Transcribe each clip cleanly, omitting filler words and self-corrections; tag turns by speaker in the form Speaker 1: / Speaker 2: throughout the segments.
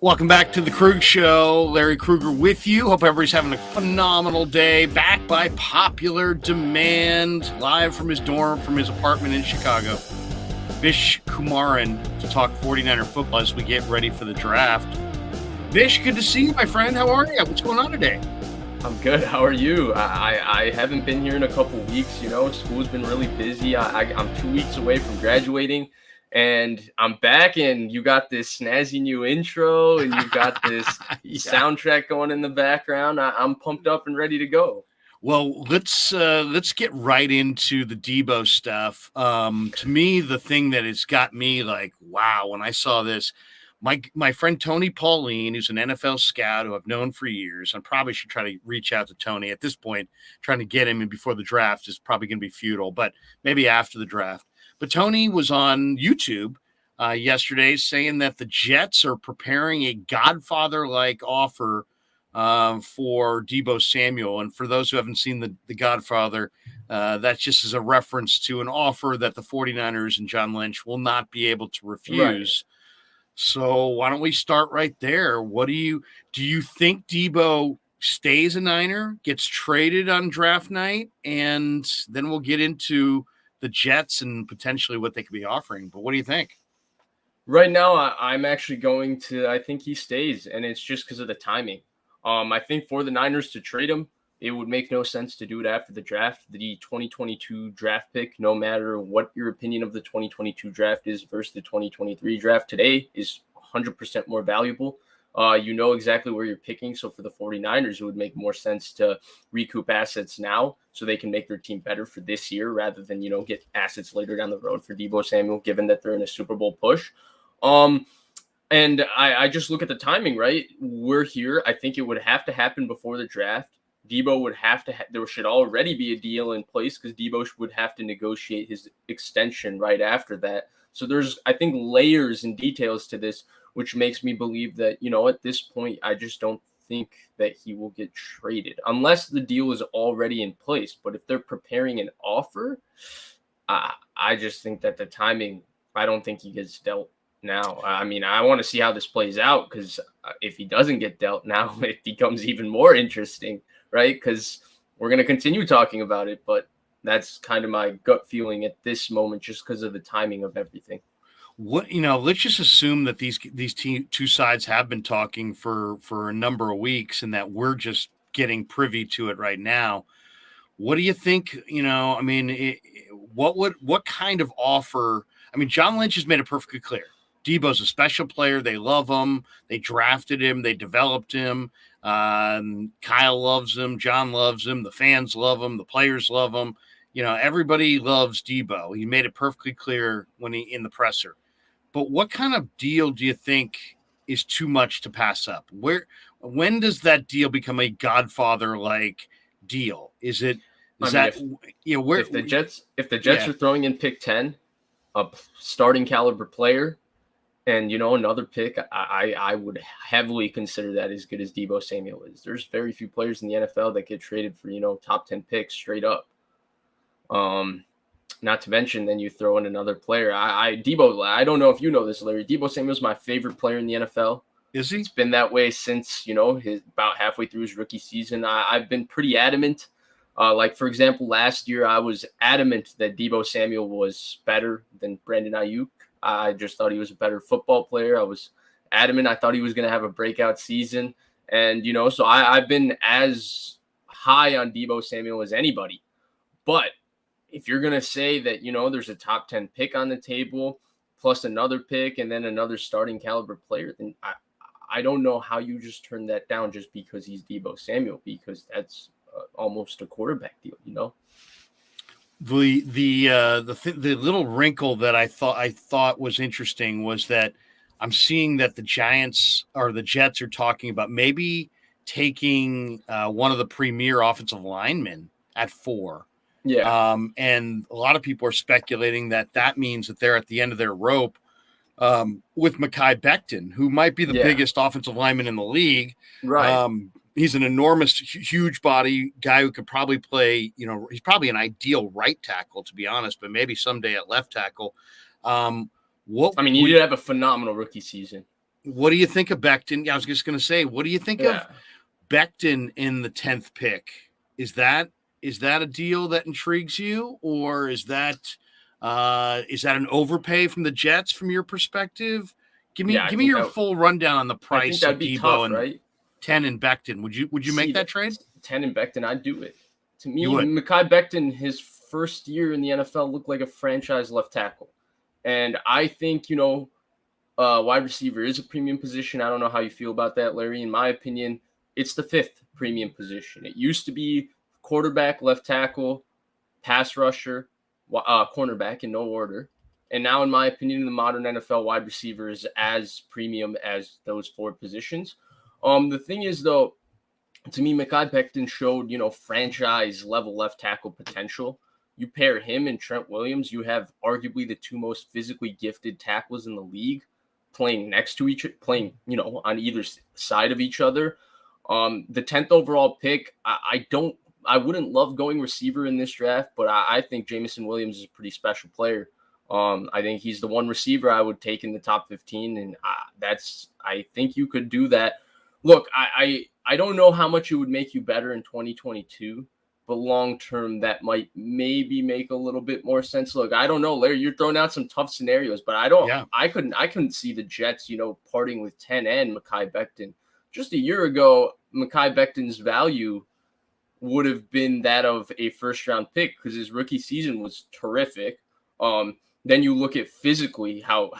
Speaker 1: Welcome back to the Krueger Show. Larry Krueger with you. Hope everybody's having a phenomenal day. Back by popular demand, live from his dorm, from his apartment in Chicago. Vish Kumaran to talk 49er football as we get ready for the draft. Vish, good to see you, my friend. How are you? What's going on today?
Speaker 2: I'm good. How are you? I haven't been here in a couple weeks. You know, school's been really busy. I'm 2 weeks away from graduating. And I'm back, and you got this snazzy new intro, and you got this soundtrack going in the background. I'm pumped up and ready to go.
Speaker 1: Well, let's get right into the Deebo stuff. To me, the thing that has got me like, wow, when I saw this, my friend Tony Pauline, who's an NFL scout who I've known for years, I probably should try to reach out to Tony at this point. Trying to get him in before the draft is probably going to be futile, but maybe after the draft. But Tony was on YouTube yesterday saying that the Jets are preparing a Godfather-like offer for Deebo Samuel. And for those who haven't seen the Godfather, that just is a reference to an offer that the 49ers and John Lynch will not be able to refuse. Right. So why don't we start right there? What do you think Deebo stays a Niner, gets traded on draft night, and then we'll get into the Jets and potentially what they could be offering. But what do you think?
Speaker 2: Right now, I'm actually I think he stays, and it's just because of the timing. I think for the Niners to trade him, it would make no sense to do it after the draft. The 2022 draft pick, no matter what your opinion of the 2022 draft is versus the 2023 draft today, is 100% more valuable. You know exactly where you're picking. So for the 49ers, it would make more sense to recoup assets now so they can make their team better for this year rather than, get assets later down the road for Deebo Samuel, given that they're in a Super Bowl push. And I just look at the timing, right? We're here. I think it would have to happen before the draft. Deebo would have to, there should already be a deal in place because Deebo would have to negotiate his extension right after that. So there's, I think, layers and details to this, which makes me believe that, at this point, I just don't think that he will get traded unless the deal is already in place. But if they're preparing an offer, I just think that the timing, I don't think he gets dealt now. I mean, I want to see how this plays out because if he doesn't get dealt now, it becomes even more interesting, right? Because we're going to continue talking about it, but that's kind of my gut feeling at this moment just because of the timing of everything.
Speaker 1: Let's just assume that these two sides have been talking for a number of weeks and that we're just getting privy to it right now. What do you think? What kind of offer? I mean, John Lynch has made it perfectly clear. Deebo's a special player. They love him. They drafted him. They developed him. Kyle loves him. John loves him. The fans love him. The players love him. Everybody loves Deebo. He made it perfectly clear when in the presser. But what kind of deal do you think is too much to pass up? When does that deal become a Godfather-like deal? If
Speaker 2: the Jets are throwing in pick 10, a starting caliber player, and another pick, I would heavily consider that as good as Deebo Samuel is. There's very few players in the NFL that get traded for top 10 picks straight up. Not to mention, then you throw in another player. Deebo, I don't know if you know this, Larry. Deebo Samuel's my favorite player in the NFL.
Speaker 1: Is he?
Speaker 2: It's been that way since, about halfway through his rookie season. I've been pretty adamant. Like, for example, last year, I was adamant that Deebo Samuel was better than Brandon Ayuk. I just thought he was a better football player. I was adamant. I thought he was going to have a breakout season. And, so I've been as high on Deebo Samuel as anybody. But if you're going to say that, there's a top 10 pick on the table plus another pick and then another starting caliber player, then I don't know how you just turn that down just because he's Deebo Samuel, because that's almost a quarterback deal,
Speaker 1: The little wrinkle that I thought was interesting was that I'm seeing that the Jets are talking about maybe taking one of the premier offensive linemen at 4.
Speaker 2: Yeah.
Speaker 1: And a lot of people are speculating that means that they're at the end of their rope with Mekhi Becton, who might be the biggest offensive lineman in the league.
Speaker 2: Right.
Speaker 1: He's an enormous, huge body guy who could probably play, he's probably an ideal right tackle, to be honest, but maybe someday at left tackle.
Speaker 2: He did have a phenomenal rookie season.
Speaker 1: What do you think of Becton? I was just going to say, what do you think of
Speaker 2: Yeah.
Speaker 1: Becton in the 10th pick? Is that a deal that intrigues you, or is that an overpay from the Jets from your perspective? Give me
Speaker 2: Yeah,
Speaker 1: give me your full rundown on the
Speaker 2: I think
Speaker 1: price
Speaker 2: that'd
Speaker 1: of
Speaker 2: be
Speaker 1: Deebo
Speaker 2: tough,
Speaker 1: and
Speaker 2: right?
Speaker 1: 10 and Becton. Would you make
Speaker 2: See,
Speaker 1: that trade?
Speaker 2: 10 and Becton, I'd do it. To
Speaker 1: You
Speaker 2: me,
Speaker 1: would.
Speaker 2: Mekhi Becton, his first year in the NFL looked like a franchise left tackle. And I think, wide receiver is a premium position. I don't know how you feel about that, Larry. In my opinion, it's the fifth premium position. It used to be quarterback, left tackle, pass rusher, cornerback in no order. And now, in my opinion, the modern NFL wide receiver is as premium as those four positions. The thing is, though, to me, Mekhi Becton showed, franchise level left tackle potential. You pair him and Trent Williams, you have arguably the two most physically gifted tackles in the league playing next to playing, on either side of each other. The 10th overall pick, I wouldn't love going receiver in this draft, but I think Jameson Williams is a pretty special player. I think he's the one receiver I would take in the top 15, and I think you could do that. Look, I don't know how much it would make you better in 2022, but long term that might maybe make a little bit more sense. Look, I don't know, Larry, you're throwing out some tough scenarios, but
Speaker 1: Yeah.
Speaker 2: I couldn't see the Jets, parting with 10 and Mekhi Becton. Just a year ago, Mekhi Becton's value would have been that of a first round pick because his rookie season was terrific. Then you look at physically how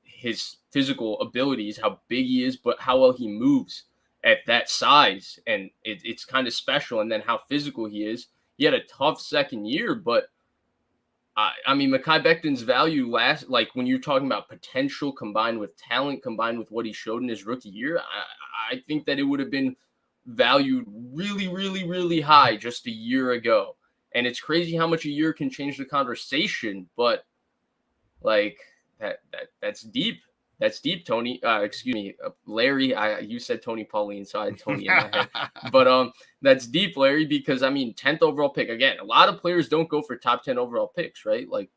Speaker 2: his physical abilities, how big he is, but how well he moves at that size, and it's kind of special. And then how physical he is. He had a tough second year, but I mean, Mekhi Becton's value like when you're talking about potential combined with talent, combined with what he showed in his rookie year, I think that it would have been valued really, really, really high just a year ago. And it's crazy how much a year can change the conversation, but like that's deep. That's deep, Tony. Excuse me, Larry. You said Tony Pauline, so I had Tony in my head. But that's deep, Larry, because I mean, 10th overall pick again. A lot of players don't go for top 10 overall picks, right? Like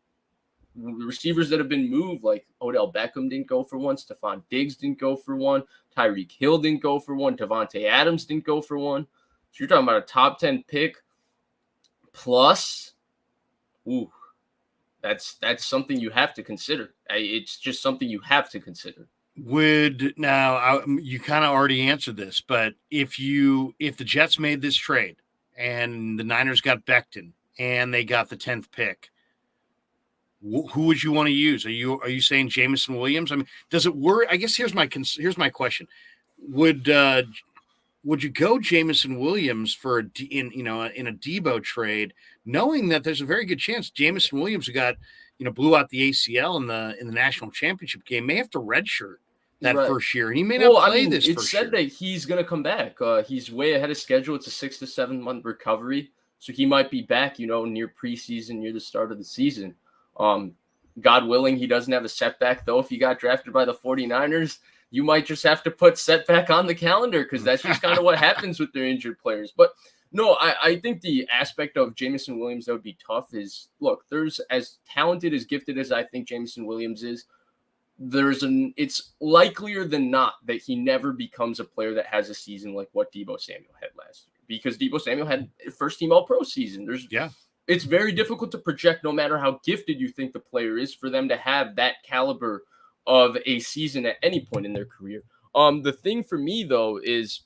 Speaker 2: receivers that have been moved, like Odell Beckham didn't go for one, Stephon Diggs didn't go for one, Tyreek Hill didn't go for one, Devontae Adams didn't go for one. So you're talking about a top 10 pick plus. Ooh, that's something you have to consider. It's just something you have to consider.
Speaker 1: You kind of already answered this, but if the Jets made this trade and the Niners got Becton and they got the 10th pick, who would you want to use? Are you saying Jameson Williams? I mean, does it worry? I guess here's my question: Would you go Jameson Williams for in a Deebo trade, knowing that there's a very good chance Jameson Williams, who got blew out the ACL in the national championship game, may have to redshirt that
Speaker 2: Right.
Speaker 1: first year, and he may
Speaker 2: Well,
Speaker 1: not
Speaker 2: I
Speaker 1: play
Speaker 2: mean,
Speaker 1: this
Speaker 2: it's
Speaker 1: first
Speaker 2: said
Speaker 1: year.
Speaker 2: that he's going to come back. He's way ahead of schedule. It's a 6 to 7 month recovery. So he might be back, near preseason, near the start of the season. God willing, he doesn't have a setback, though. If he got drafted by the 49ers, you might just have to put setback on the calendar because that's just kind of what happens with their injured players. But no, I think the aspect of Jameson Williams that would be tough is, look, there's as talented, as gifted as I think Jameson Williams is, it's likelier than not that he never becomes a player that has a season like what Deebo Samuel had last year, because Deebo Samuel had first team All-Pro season. It's very difficult to project, no matter how gifted you think the player is, for them to have that caliber of a season at any point in their career. The thing for me though is,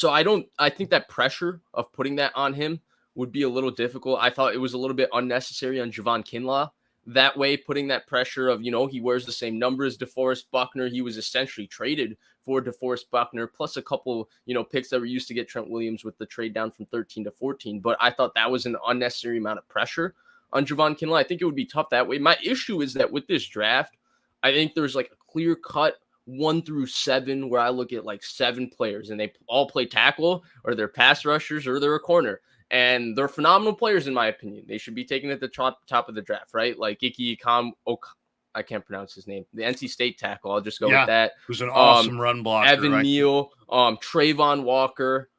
Speaker 2: I think that pressure of putting that on him would be a little difficult. I thought it was a little bit unnecessary on Javon Kinlaw. That way, putting that pressure of, he wears the same number as DeForest Buckner. He was essentially traded for DeForest Buckner, plus a couple, picks that were used to get Trent Williams with the trade down from 13 to 14. But I thought that was an unnecessary amount of pressure on Javon Kinlaw. I think it would be tough that way. My issue is that with this draft, I think there's like a clear cut 1 through 7 where I look at like 7 players and they all play tackle, or they're pass rushers, or they're a corner. And they're phenomenal players, in my opinion. They should be taken at the top of the draft, right? Like I can't pronounce his name. The NC State tackle. I'll just go with that.
Speaker 1: Who's an awesome run blocker.
Speaker 2: Evan Neal, Trayvon Walker.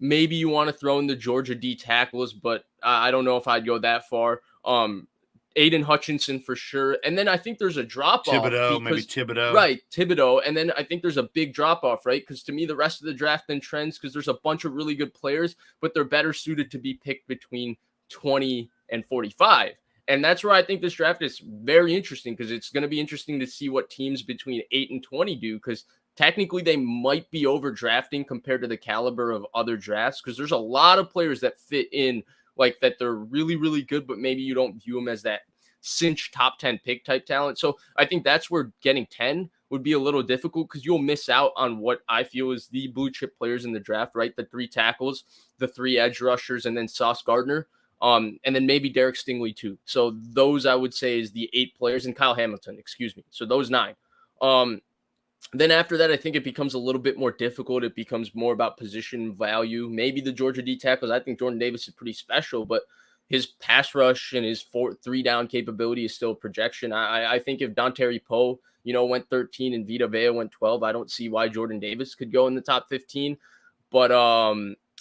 Speaker 2: Maybe you want to throw in the Georgia D tackles, but I don't know if I'd go that far. Aiden Hutchinson for sure. And then I think there's a drop off
Speaker 1: Thibodeau, maybe
Speaker 2: because
Speaker 1: Thibodeau.
Speaker 2: right, Thibodeau. And then I think there's a big drop off, right? Because to me, the rest of the draft then trends because there's a bunch of really good players, but they're better suited to be picked between 20 and 45. And that's where I think this draft is very interesting because it's going to be interesting to see what teams between 8 and 20 do because technically they might be overdrafting compared to the caliber of other drafts because there's a lot of players that fit in like that they're really, really good, but maybe you don't view them as that cinch top 10 pick type talent. So I think that's where getting 10 would be a little difficult because you'll miss out on what I feel is the blue chip players in the draft, right? The 3 tackles, the 3 edge rushers, and then Sauce Gardner. And then maybe Derek Stingley too. So those I would say is the 8 players, and Kyle Hamilton, excuse me. So those 9. Then after that, I think it becomes a little bit more difficult. It becomes more about position value. Maybe the Georgia D tackles. I think Jordan Davis is pretty special, but his pass rush and his 3 down capability is still a projection. I think if Dontari Poe, went 13 and Vita Vea went 12, I don't see why Jordan Davis could go in the top 15. But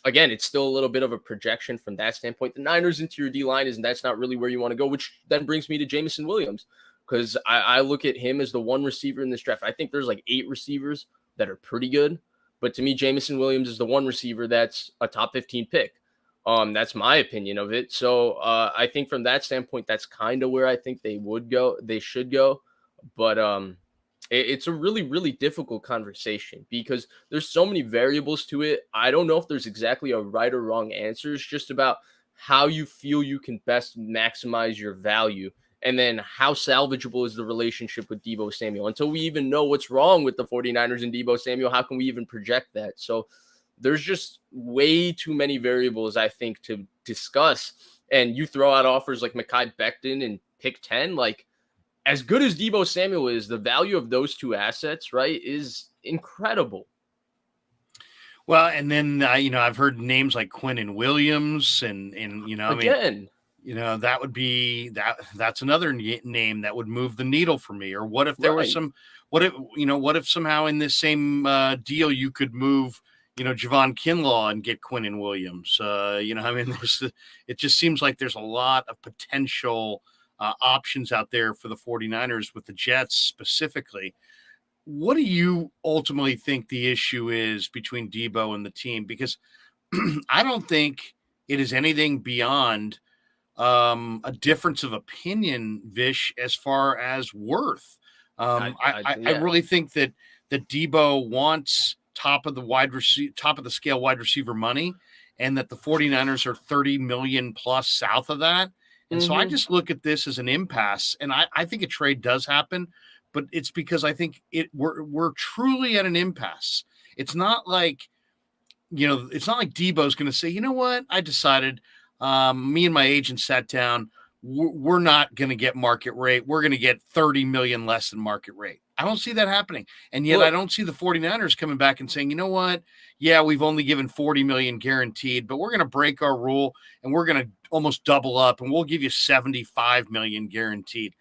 Speaker 2: again, it's still a little bit of a projection from that standpoint. The Niners interior D line that's not really where you want to go, which then brings me to Jameson Williams. Because I look at him as the one receiver in this draft. I think there's like 8 receivers that are pretty good. But to me, Jameson Williams is the one receiver that's a top 15 pick. That's my opinion of it. So I think from that standpoint, that's kind of where I think they should go. But it's a really, really difficult conversation because there's so many variables to it. I don't know if there's exactly a right or wrong answer. It's just about how you feel you can best maximize your value. And then how salvageable is the relationship with Deebo Samuel? Until we even know what's wrong with the 49ers and Deebo Samuel, how can we even project that? So there's just way too many variables, I think, to discuss. And you throw out offers like Mekhi Becton and pick 10. Like, as good as Deebo Samuel is, the value of those 2 assets, right, is incredible.
Speaker 1: Well, and then, I've heard names like Quinnen Williams and
Speaker 2: Again.
Speaker 1: That would be that's another name that would move the needle for me. Or what if there was what if somehow in this same deal you could move, Javon Kinlaw and get Quinnen Williams? It just seems like there's a lot of potential options out there for the 49ers with the Jets specifically. What do you ultimately think the issue is between Deebo and the team? Because I don't think it is anything beyond a difference of opinion, Vish, as far as worth. I really think that Deebo wants top of the scale wide receiver money, and that the 49ers are 30 million plus south of that. And so I just look at this as an impasse, and I think a trade does happen, but it's because I think we're truly at an impasse. It's not like, Deebo's going to say, you know what, I decided. Me and my agent sat down. We're not going to get market rate. We're going to get 30 million less than market rate. I don't see that happening. And yet I don't see the 49ers coming back and saying, you know what? Yeah, we've only given 40 million guaranteed, but we're going to break our rule and we're going to almost double up and we'll give you 75 million guaranteed.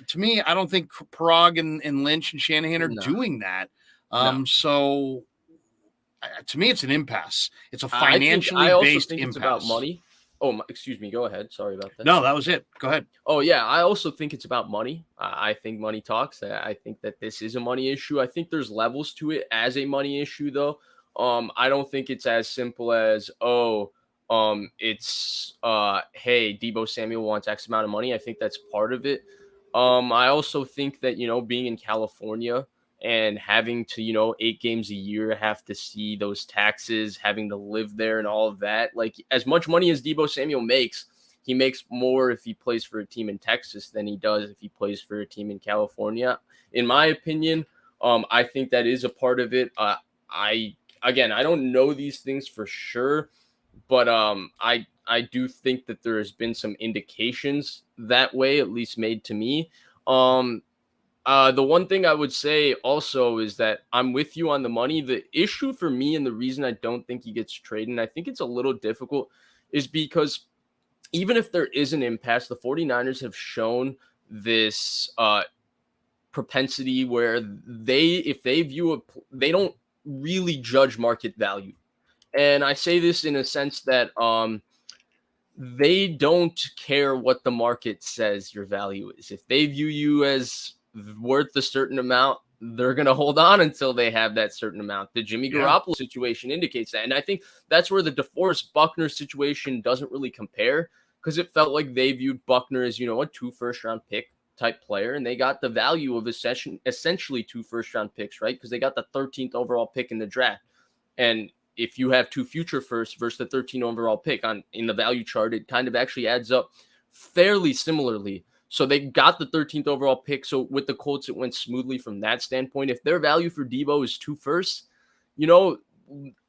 Speaker 1: To me, I don't think Parag and Lynch and Shanahan are doing that. So to me, it's an impasse. It's a financially based impasse.
Speaker 2: It's about money. Oh, excuse me. Go ahead. Sorry about that.
Speaker 1: No, that was it. Go ahead.
Speaker 2: Oh, yeah. I also think it's about money. I think money talks. I think that this is a money issue. I think there's levels to it as a money issue, though. I don't think it's as simple as, it's, hey, Deebo Samuel wants X amount of money. I think that's part of it. I also think that, being in California and having to, 8 games a year, have to see those taxes, having to live there and all of that. Like, as much money as Deebo Samuel makes, he makes more if he plays for a team in Texas than he does if he plays for a team in California. In my opinion, I think that is a part of it. I don't know these things for sure, but I do think that there has been some indications that way, at least made to me. The one thing I would say also is that I'm with you on the money. The issue for me and the reason I don't think he gets traded, and I think it's a little difficult, is because even if there is an impasse, the 49ers have shown this propensity where they don't really judge market value. And I say this in a sense that they don't care what the market says your value is. If they view you as worth a certain amount, they're going to hold on until they have that certain amount. The Jimmy
Speaker 1: Yeah.
Speaker 2: Garoppolo situation indicates that. And I think that's where the DeForest Buckner situation doesn't really compare, because it felt like they viewed Buckner as, a 2 first-round pick type player, and they got the value of essentially 2 first-round picks, right? Because they got the 13th overall pick in the draft. And if you have 2 future firsts versus the 13 overall pick in the value chart, it kind of actually adds up fairly similarly. So they got the 13th overall pick. So with the Colts, it went smoothly from that standpoint. If their value for Deebo is 2 firsts,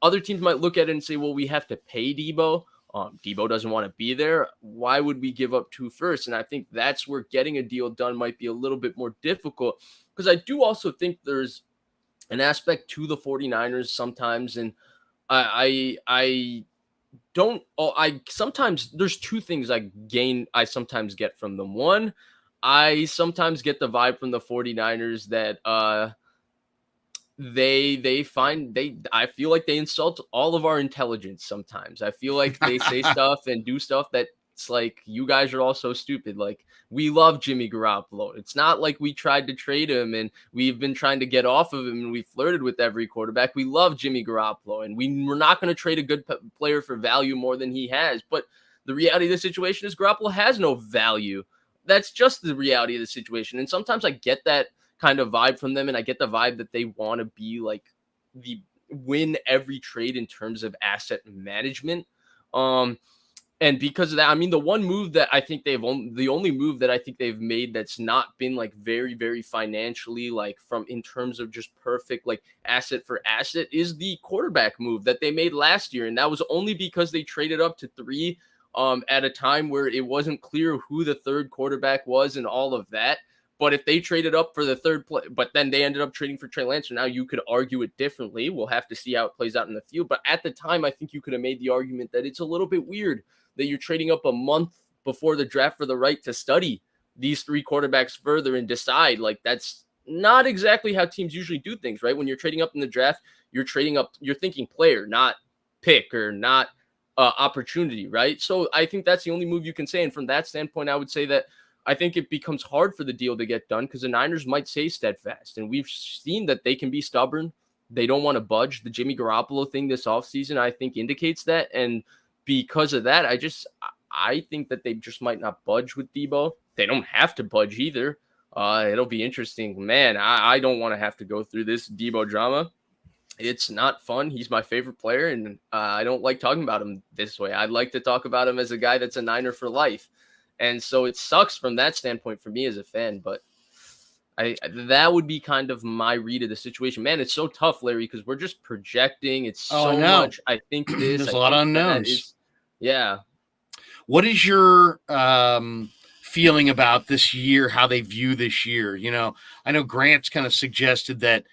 Speaker 2: other teams might look at it and say, well, we have to pay Deebo. Deebo doesn't want to be there. Why would we give up 2 firsts? And I think that's where getting a deal done might be a little bit more difficult, because I do also think there's an aspect to the 49ers sometimes. And I don't. Oh, I sometimes there's 2 things I sometimes get from them. One, I sometimes get the vibe from the 49ers that I feel like they insult all of our intelligence sometimes. I feel like they say stuff and do stuff that it's like, you guys are all so stupid. Like, we love Jimmy Garoppolo. It's not like we tried to trade him and we've been trying to get off of him and we flirted with every quarterback. We love Jimmy Garoppolo, and we're not going to trade a good player for value more than he has. But the reality of the situation is Garoppolo has no value. That's just the reality of the situation. And sometimes I get that kind of vibe from them, and I get the vibe that they want to be like the win every trade in terms of asset management. And because of that, I mean, the only move that I think they've made that's not been like very, very financially, like from in terms of just perfect, like asset for asset, is the quarterback move that they made last year. And that was only because they traded up to 3 at a time where it wasn't clear who the third quarterback was and all of that. But if they traded up for the third play, but then they ended up trading for Trey Lance, so now you could argue it differently. We'll have to see how it plays out in the field. But at the time, I think you could have made the argument that it's a little bit weird that you're trading up a month before the draft for the right to study these 3 quarterbacks further and decide. Like, that's not exactly how teams usually do things, right? When you're trading up in the draft, you're thinking player, not pick, or not opportunity, right? So I think that's the only move you can say. And from that standpoint, I would say that I think it becomes hard for the deal to get done because the Niners might stay steadfast. And we've seen that they can be stubborn. They don't want to budge. The Jimmy Garoppolo thing this offseason, I think, indicates that. And because of that, I think that they just might not budge with Deebo. They don't have to budge either. It'll be interesting. Man, I don't want to have to go through this Deebo drama. It's not fun. He's my favorite player, and I don't like talking about him this way. I'd like to talk about him as a guy that's a Niner for life. And so it sucks from that standpoint for me as a fan, but that would be kind of my read of the situation. Man, it's so tough, Larry, because we're just projecting. It's so much. I think this.
Speaker 1: There's a lot of unknowns.
Speaker 2: Yeah.
Speaker 1: What is your feeling about this year, how they view this year? I know Grant's kind of suggested that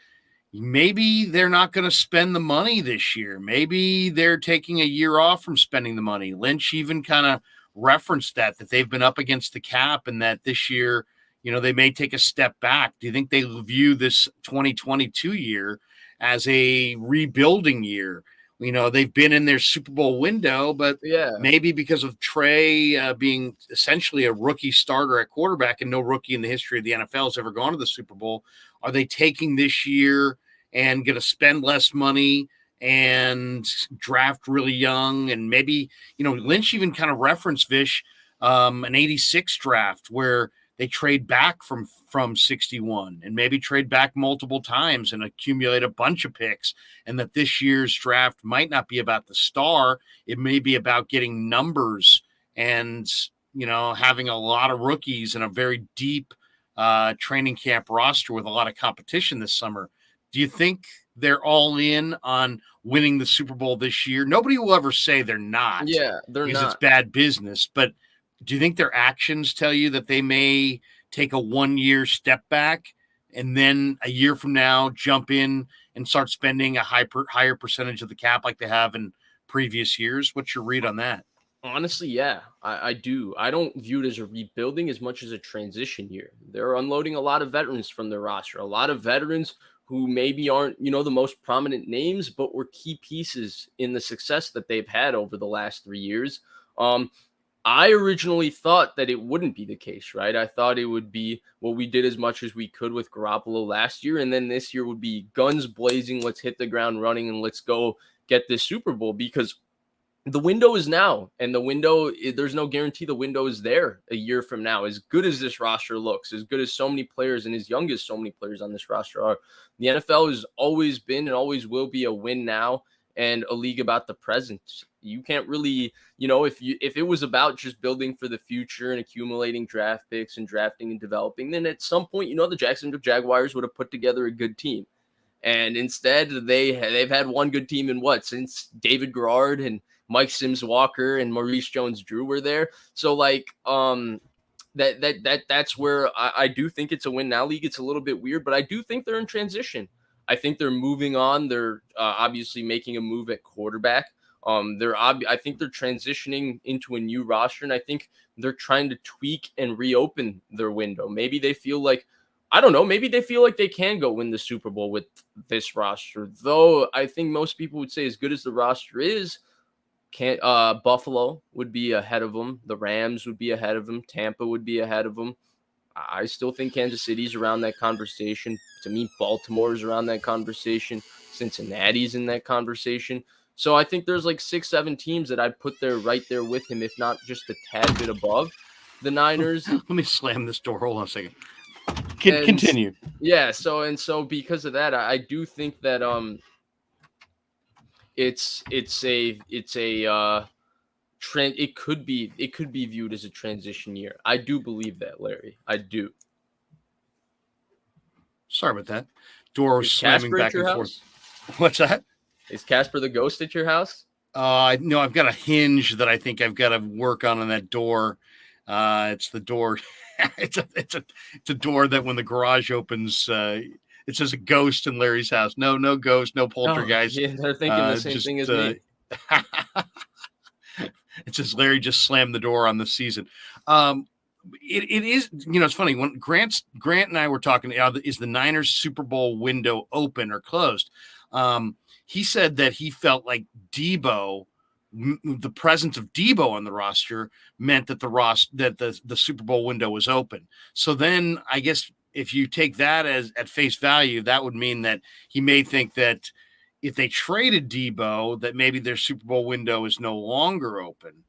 Speaker 1: maybe they're not going to spend the money this year. Maybe they're taking a year off from spending the money. Lynch even kind of referenced that they've been up against the cap and that this year, they may take a step back. Do you think they view this 2022 year as a rebuilding year? They've been in their Super Bowl window, but maybe because of Trey being essentially a rookie starter at quarterback, and no rookie in the history of the NFL has ever gone to the Super Bowl, are they taking this year and going to spend less money and draft really young? And maybe, Lynch even kind of referenced Vish, an 86 draft where they trade back from 61 and maybe trade back multiple times and accumulate a bunch of picks. And that this year's draft might not be about the star. It may be about getting numbers and, having a lot of rookies and a very deep training camp roster with a lot of competition this summer. Do you think they're all in on winning the Super Bowl this year? Nobody will ever say they're not.
Speaker 2: Yeah, they're
Speaker 1: because
Speaker 2: not.
Speaker 1: It's bad business. But do you think their actions tell you that they may take a 1-year step back and then a year from now jump in and start spending a higher percentage of the cap like they have in previous years? What's your read on that?
Speaker 2: Honestly, yeah, I do. I don't view it as a rebuilding as much as a transition year. They're unloading a lot of veterans from their roster, a lot of veterans who maybe aren't, the most prominent names, but were key pieces in the success that they've had over the last 3 years. I originally thought that it wouldn't be the case, right? I thought it would be, well, we did as much as we could with Garoppolo last year, and then this year would be guns blazing, let's hit the ground running, and let's go get this Super Bowl, because the window is now, and there's no guarantee the window is there a year from now. As good as this roster looks, as good as so many players and as young as so many players on this roster are, the NFL has always been and always will be a win now and a league about the present. You can't really, if it was about just building for the future and accumulating draft picks and drafting and developing, then at some point, the Jacksonville Jaguars would have put together a good team. And instead, they've had one good team in since David Garrard and Mike Sims Walker and Maurice Jones-Drew were there. So that's where I do think it's a win now league. It's a little bit weird, but I do think they're in transition. I think they're moving on. They're obviously making a move at quarterback. I think they're transitioning into a new roster, and I think they're trying to tweak and reopen their window. Maybe they feel like, I don't know, maybe they feel like they can go win the Super Bowl with this roster. Though I think most people would say, as good as the roster is, Buffalo would be ahead of them. The Rams would be ahead of them. Tampa would be ahead of them. I still think Kansas City's around that conversation. To me, Baltimore's around that conversation. Cincinnati's in that conversation. So I think there's like 6-7 teams that I'd put there right there with him, if not just a tad bit above the Niners.
Speaker 1: Let me slam this door. Hold on a second. Continue.
Speaker 2: Yeah. So because of that, I do think that it's a trend. It could be viewed as a transition year. I do believe that, Larry. I do.
Speaker 1: Sorry about that. Door was slamming back and forth. What's that?
Speaker 2: Is Casper the Ghost at your house?
Speaker 1: No, I've got a hinge that I think I've got to work on that door. It's the door. it's a door that when the garage opens, it says a ghost in Larry's house. No ghost, no poltergeist.
Speaker 2: Yeah, they're thinking the same thing as me.
Speaker 1: It says Larry just slammed the door on the season. It is, it's funny when Grant and I were talking, is the Niners Super Bowl window open or closed? He said that he felt like the presence of Deebo on the roster meant that the Super Bowl window was open. So then I guess if you take that as at face value, that would mean that he may think that if they traded Deebo, that maybe their Super Bowl window is no longer open.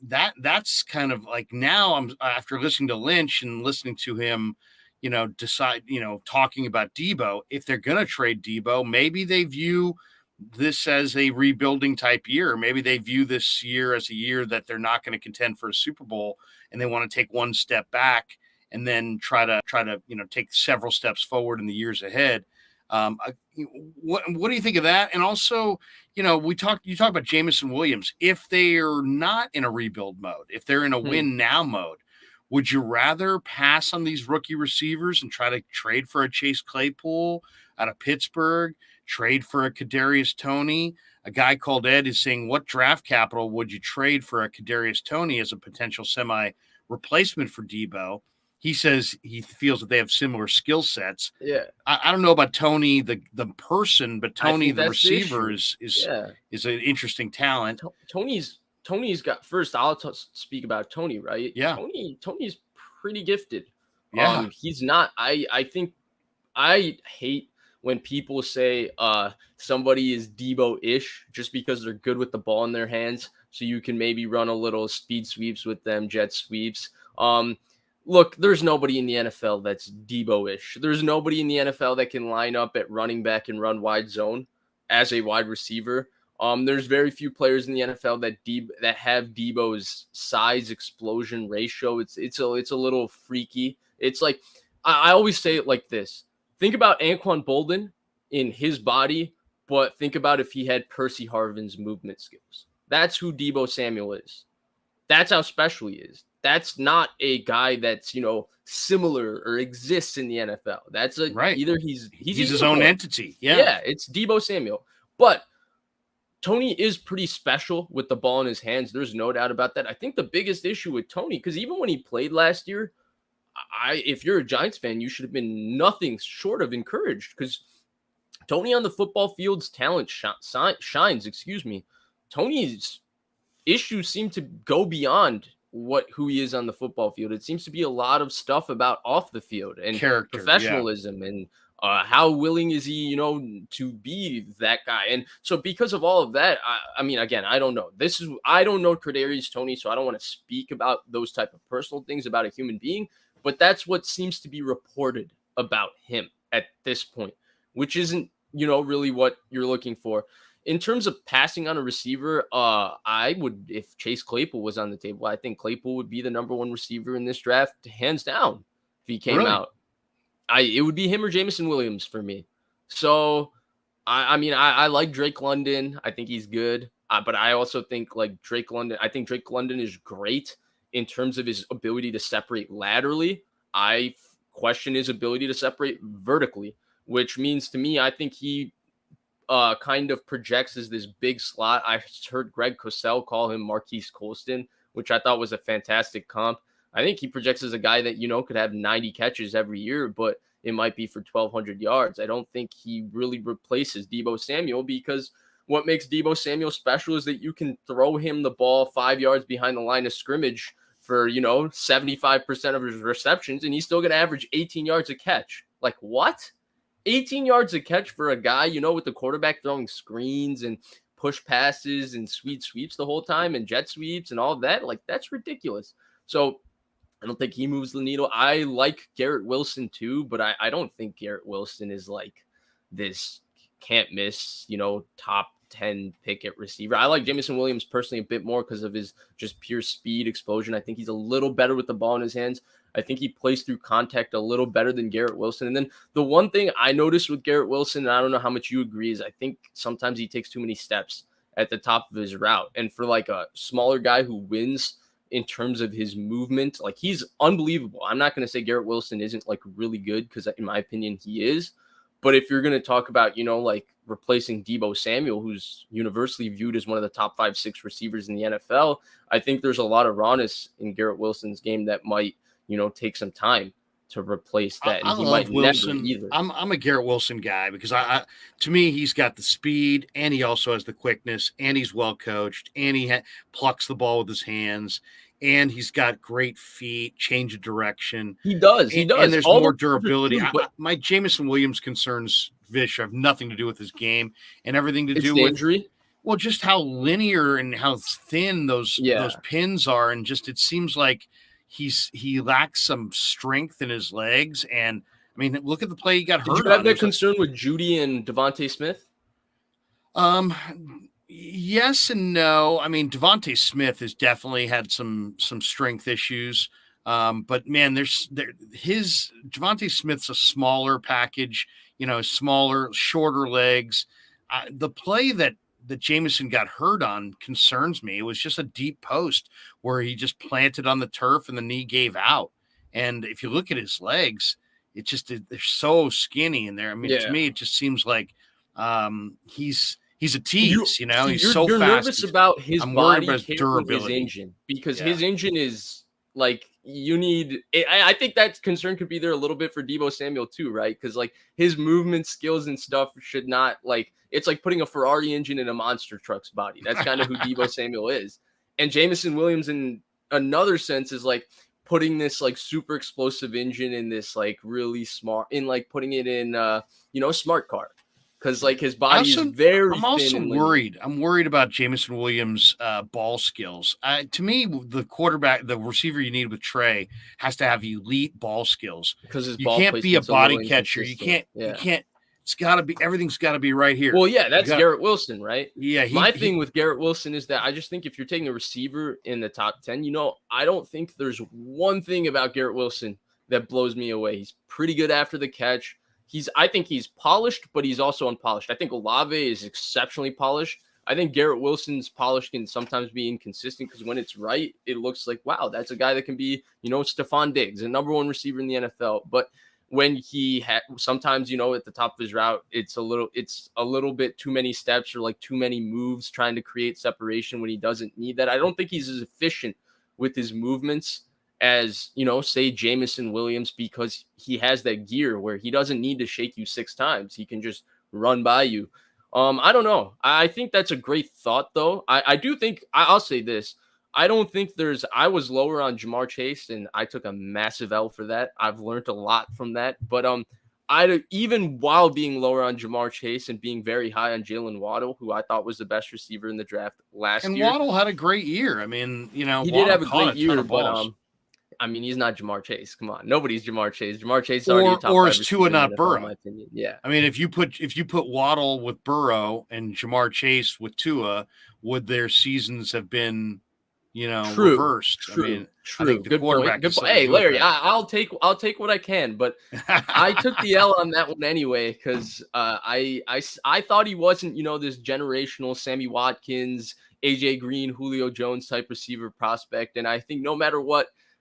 Speaker 1: That's kind of like, now I'm, after listening to Lynch and listening to him, talking about Deebo, if they're going to trade Deebo, maybe they view this as a rebuilding type year. Maybe they view this year as a year that they're not going to contend for a Super Bowl, and they want to take one step back and then try to take several steps forward in the years ahead. What do you think of that? And also, you talk about Jameson Williams. If they are not in a rebuild mode, if they're in a win now mode, would you rather pass on these rookie receivers and try to trade for a Chase Claypool out of Pittsburgh, trade for a Kadarius Toney? A guy called Ed is saying, what draft capital would you trade for a Kadarius Toney as a potential semi replacement for Deebo? He says he feels that they have similar skill sets.
Speaker 2: Yeah.
Speaker 1: I don't know about Toney, the person, but Toney, the receiver, is an interesting talent.
Speaker 2: Tony's got, first, I'll speak about Toney, right?
Speaker 1: Yeah.
Speaker 2: Tony's pretty gifted.
Speaker 1: Yeah.
Speaker 2: He's not, I think, I hate when people say somebody is Deebo-ish just because they're good with the ball in their hands. So you can maybe run a little speed sweeps with them, jet sweeps. Look, there's nobody in the NFL that's Deebo-ish. There's nobody in the NFL that can line up at running back and run wide zone as a wide receiver. There's very few players in the NFL that have Deebo's size explosion ratio. It's a little freaky. It's like, I always say it like this. Think about Anquan Boldin in his body, but think about if he had Percy Harvin's movement skills. That's who Deebo Samuel is. That's how special he is. That's not a guy that's, similar or exists in the NFL. That's
Speaker 1: right.
Speaker 2: Either he's
Speaker 1: his own entity.
Speaker 2: Yeah, it's Deebo Samuel. But Toney is pretty special with the ball in his hands. There's no doubt about that. I think the biggest issue with Toney, because even when he played last year, if you're a Giants fan, you should have been nothing short of encouraged, because Toney on the football field's talent shines. Toney's issues seem to go beyond who he is on the football field. It seems to be a lot of stuff about off the field and
Speaker 1: Character, yeah.
Speaker 2: professionalism and how willing is he, to be that guy. And so because of all of that, I mean, again, I don't know. I don't know Kadarius Toney, so I don't want to speak about those type of personal things about a human being, but that's what seems to be reported about him at this point, which isn't, really what you're looking for. In terms of passing on a receiver, I would, if Chase Claypool was on the table, I think Claypool would be the number one receiver in this draft, hands down, if he came out. It would be him or Jameson Williams for me. So, I mean, I like Drake London. I think he's good. But I also think like Drake London is great in terms of his ability to separate laterally. I question his ability to separate vertically, which means to me, I think he kind of projects as this big slot. I heard Greg Cosell call him Marquise Colston, which I thought was a fantastic comp. I think he projects as a guy that, could have 90 catches every year, but it might be for 1,200 yards. I don't think he really replaces Deebo Samuel, because what makes Deebo Samuel special is that you can throw him the ball 5 yards behind the line of scrimmage for, 75% of his receptions, and he's still going to average 18 yards a catch. Like, what? 18 yards a catch for a guy, with the quarterback throwing screens and push passes and sweet sweeps the whole time and jet sweeps and all of that. Like, that's ridiculous. So I don't think he moves the needle. I like Garrett Wilson too, but I don't think Garrett Wilson is like this can't miss, top 10 pick at receiver. I like Jameson Williams personally a bit more because of his just pure speed, explosion. I think he's a little better with the ball in his hands. I think he plays through contact a little better than Garrett Wilson. And then the one thing I noticed with Garrett Wilson, and I don't know how much you agree, is I think sometimes he takes too many steps at the top of his route. And for like a smaller guy who wins in terms of his movement, like he's unbelievable. I'm not going to say Garrett Wilson isn't like really good, because in my opinion, he is. But if you're going to talk about, like replacing Deebo Samuel, who's universally viewed as one of the top 5-6 receivers in the NFL, I think there's a lot of rawness in Garrett Wilson's game that might, take some time to replace that.
Speaker 1: I love Wilson. Either. I'm a Garrett Wilson guy because to me, he's got the speed and he also has the quickness and he's well coached and he plucks the ball with his hands and he's got great feet, change of direction.
Speaker 2: He does.
Speaker 1: And there's more durability. My Jameson Williams concerns, Vish, have nothing to do with his game and everything to do with
Speaker 2: injury.
Speaker 1: Well, just how linear and how thin those pins are, and just it seems like he lacks some strength in his legs. And I mean, look at the play he got hurt.
Speaker 2: Did you have that concern with Judy and Devontae Smith?
Speaker 1: Yes and no. I mean, Devontae Smith has definitely had some strength issues. But man, Devontae Smith's a smaller package, smaller, shorter legs. The play that Jameson got hurt on concerns me. It was just a deep post where he just planted on the turf and the knee gave out. And if you look at his legs, they're so skinny in there. I mean, to me, it just seems like he's a tease, he's so
Speaker 2: you're
Speaker 1: fast.
Speaker 2: Nervous about his body carrying his engine, because his engine is like, I think that concern could be there a little bit for Deebo Samuel too, right? Because like his movement skills and stuff should not it's like putting a Ferrari engine in a monster truck's body. That's kind of who Deebo Samuel is. And Jameson Williams, in another sense, is like putting this like super explosive engine in this like really smart, in like putting it in a smart car. Because like his body is very
Speaker 1: I'm also worried. I'm worried about Jameson Williams' ball skills. To me, the receiver you need with Trey has to have elite ball skills.
Speaker 2: Because
Speaker 1: you can't be a body catcher. You can't. It's got to be. Everything's got to be right here.
Speaker 2: Well, yeah, that's Garrett Wilson, right?
Speaker 1: Yeah.
Speaker 2: My thing with Garrett Wilson is that I just think if you're taking a receiver in the top 10, I don't think there's one thing about Garrett Wilson that blows me away. He's pretty good after the catch. I think he's polished, but he's also unpolished. I think Olave is exceptionally polished. I think Garrett Wilson's polish can sometimes be inconsistent, because when it's right, it looks like, wow, that's a guy that can be, Stephon Diggs, a number one receiver in the NFL. But when he sometimes, at the top of his route, it's a little bit too many steps or like too many moves trying to create separation when he doesn't need that. I don't think he's as efficient with his movements as, say Jameson Williams, because he has that gear where he doesn't need to shake you 6 times. He can just run by you. I don't know. I think that's a great thought, though. I do think I'll say this. I don't think I was lower on Jamar Chase, and I took a massive L for that. I've learned a lot from that. But even while being lower on Jamar Chase and being very high on Jalen Waddle, who I thought was the best receiver in the draft last
Speaker 1: And
Speaker 2: year,
Speaker 1: Waddle had a great year. I mean,
Speaker 2: he did
Speaker 1: Waddle
Speaker 2: have a
Speaker 1: caught
Speaker 2: great
Speaker 1: a ton
Speaker 2: year.
Speaker 1: of
Speaker 2: But
Speaker 1: balls.
Speaker 2: I mean, he's not Jamar Chase. Come on, nobody's Jamar Chase. Jamar Chase is already a top
Speaker 1: Or
Speaker 2: 5
Speaker 1: is Tua
Speaker 2: receiver in the
Speaker 1: not
Speaker 2: NFL,
Speaker 1: Burrow?
Speaker 2: in my opinion. Yeah.
Speaker 1: I mean, if you put Waddle with Burrow and Jamar Chase with Tua, would their seasons have been, reversed? I mean, I think the
Speaker 2: Good point.
Speaker 1: quarterback has something to
Speaker 2: Hey,
Speaker 1: do with
Speaker 2: Larry,
Speaker 1: that.
Speaker 2: I'll take what I can, but I took the L on that one anyway because I thought he wasn't this generational Sammy Watkins, AJ Green, Julio Jones type receiver prospect, and I think no matter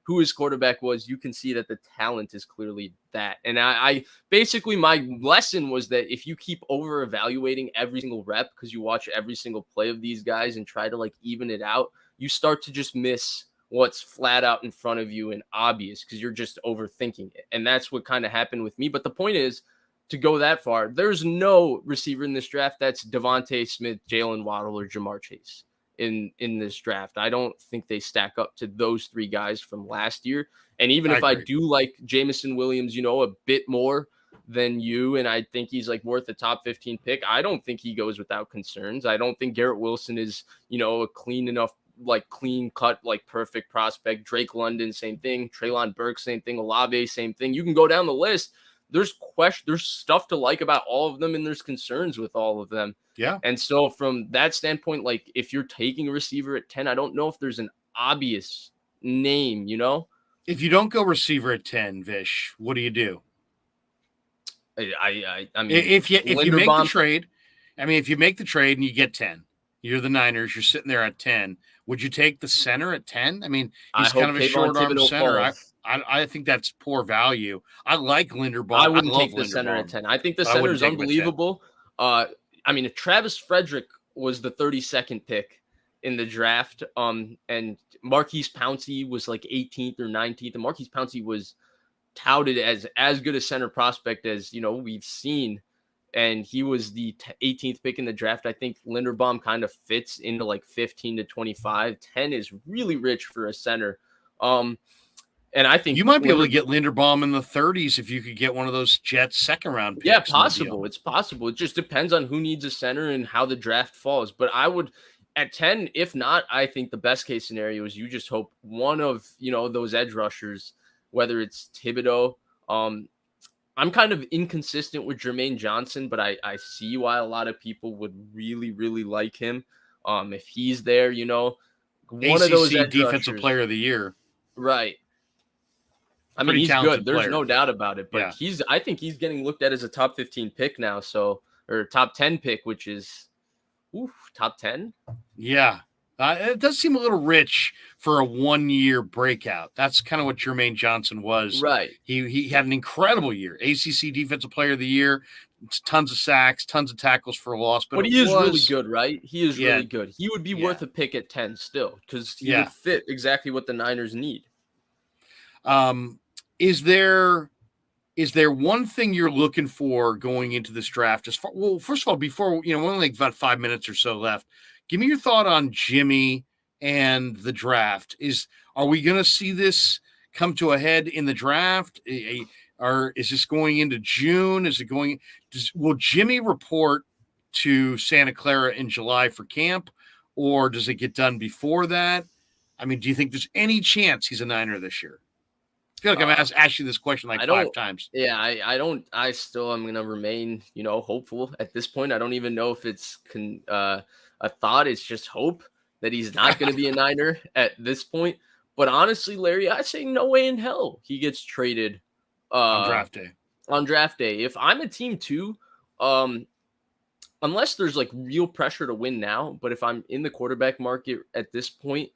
Speaker 2: who his quarterback was, you can see that the talent is clearly that. And I basically my lesson was that if you keep over evaluating every single rep because you watch every single play of these guys and try to like even it out, you start to just miss what's flat out in front of you and obvious because you're just overthinking it. And that's what kind of happened with me. But the point is, to go that far, there's no receiver in this draft that's Devontae Smith, Jalen Waddle, or Jamar Chase in this draft. I don't think they stack up to those three guys from last year. And even if I do like Jamison Williams, a bit more than you, and I think he's like worth a top 15 pick, I don't think he goes without concerns. I don't think Garrett Wilson is, a clean cut, like perfect prospect. Drake London, same thing. Treylon Burks, same thing. Olave, same thing. You can go down the list. There's stuff to like about all of them, and there's concerns with all of them.
Speaker 1: Yeah.
Speaker 2: And so from that standpoint, like if you're taking a receiver at 10, I don't know if there's an obvious name,
Speaker 1: If you don't go receiver at 10, Vish, what do you do?
Speaker 2: I mean,
Speaker 1: if you make the trade, if you make the trade and you get 10, you're the Niners, you're sitting there at 10. Would you take the center at 10? I mean, he's kind of a short arm center. I think that's poor value. I like Linderbaum.
Speaker 2: I wouldn't take the center at 10. I think the center is unbelievable. Travis Frederick was the 32nd pick in the draft. And Marquise Pouncey was like 18th or 19th. And Marquise Pouncey was touted as good a center prospect as, we've seen. And he was the 18th pick in the draft. I think Linderbaum kind of fits into like 15 to 25. 10 is really rich for a center. And I think
Speaker 1: you might be able to get Linderbaum in the 30s if you could get one of those Jets second round picks.
Speaker 2: Yeah, possible. It's possible. It just depends on who needs a center and how the draft falls. But I would at 10, if not, I think the best case scenario is you just hope one of, those edge rushers, whether it's Thibodeau. I'm kind of inconsistent with Jermaine Johnson, but I see why a lot of people would really, really like him. If he's there, one
Speaker 1: ACC
Speaker 2: of those edge
Speaker 1: defensive
Speaker 2: rushers.
Speaker 1: Player of the Year.
Speaker 2: Right. I mean, he's good. There's no doubt about it. But I think he's getting looked at as a top 15 pick now. Or top 10 pick, which is top 10.
Speaker 1: Yeah. It does seem a little rich for a 1-year breakout. That's kind of what Jermaine Johnson was.
Speaker 2: Right.
Speaker 1: He had an incredible year. ACC Defensive Player of the Year, tons of sacks, tons of tackles for loss. But
Speaker 2: he is really good, right? He is really good. He would be worth a pick at 10 still because he would fit exactly what the Niners need.
Speaker 1: Is there one thing you're looking for going into this draft? First of all, before we're only like about 5 minutes or so left. Give me your thought on Jimmy and the draft. Are we going to see this come to a head in the draft? Or is this going into June? Will Jimmy report to Santa Clara in July for camp, or does it get done before that? I mean, do you think there's any chance he's a Niner this year? I feel like I've asked you this question like 5 times.
Speaker 2: Yeah, I don't. I still am going to remain, hopeful at this point. I don't even know if it's a thought. It's just hope that he's not going to be a Niner at this point. But honestly, Larry, I say no way in hell he gets traded
Speaker 1: on draft day.
Speaker 2: On draft day, if I'm a team too, unless there's like real pressure to win now, but if I'm in the quarterback market at this point,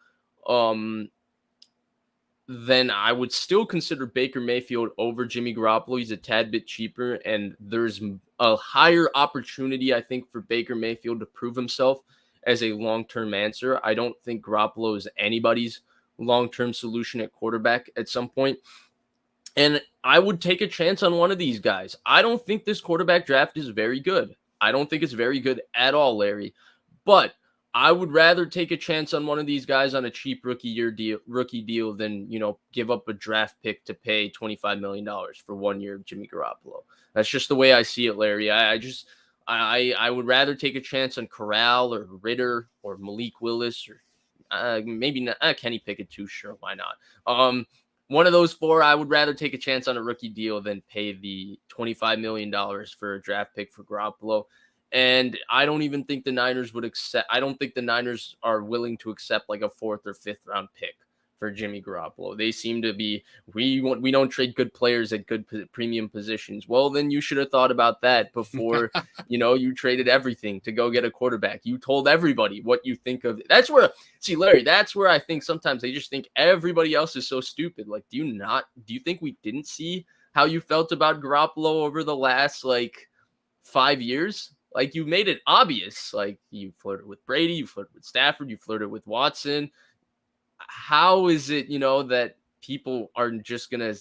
Speaker 2: then I would still consider Baker Mayfield over Jimmy Garoppolo. He's a tad bit cheaper, and there's a higher opportunity, I think, for Baker Mayfield to prove himself as a long-term answer. I don't think Garoppolo is anybody's long-term solution at quarterback at some point. And I would take a chance on one of these guys. I don't think this quarterback draft is very good. I don't think it's very good at all, Larry. But I would rather take a chance on one of these guys on a cheap rookie deal than, give up a draft pick to pay $25 million for 1 year of Jimmy Garoppolo. That's just the way I see it, Larry. I would rather take a chance on Corral or Ritter or Malik Willis or maybe not, Kenny Pickett too. Sure, why not? One of those four, I would rather take a chance on a rookie deal than pay the $25 million for a draft pick for Garoppolo. And I don't even think the Niners would accept. I don't think the Niners are willing to accept like a 4th or 5th round pick for Jimmy Garoppolo. They seem to be, we don't trade good players at good premium positions. Well, then you should have thought about that before, you traded everything to go get a quarterback. You told everybody what you think of. That's where, see, Larry, that's where I think sometimes they just think everybody else is so stupid. Like, do you think we didn't see how you felt about Garoppolo over the last 5 years? Like, you made it obvious. Like, you flirted with Brady, you flirted with Stafford, you flirted with Watson. How is it, that people are just going to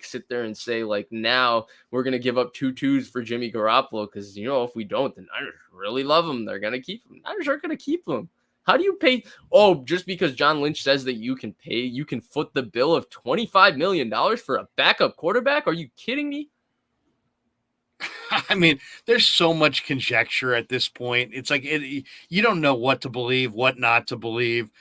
Speaker 2: sit there and say now we're going to give up 2 for Jimmy Garoppolo because, if we don't, the Niners really love him. They're going to keep him. Niners aren't going to keep him. How do you pay? Oh, just because John Lynch says that you can foot the bill of $25 million for a backup quarterback? Are you kidding me?
Speaker 1: I mean, there's so much conjecture at this point. It's like you don't know what to believe, what not to believe.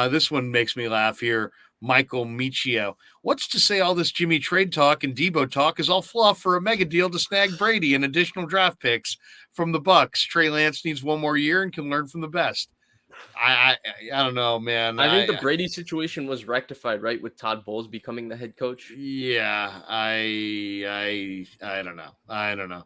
Speaker 1: This one makes me laugh here. Michael Michio. What's to say all this Jimmy trade talk and Deebo talk is all fluff for a mega deal to snag Brady and additional draft picks from the Bucks? Trey Lance needs 1 more year and can learn from the best. I don't know, man.
Speaker 2: I think the Brady situation was rectified, right, with Todd Bowles becoming the head coach.
Speaker 1: Yeah, I don't know. I don't know.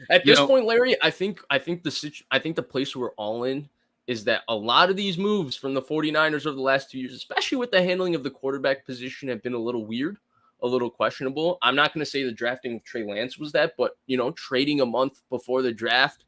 Speaker 2: At this point, Larry, I think the place we're all in is that a lot of these moves from the 49ers over the last 2 years, especially with the handling of the quarterback position, have been a little weird, a little questionable. I'm not going to say the drafting of Trey Lance was that, but trading a month before the draft,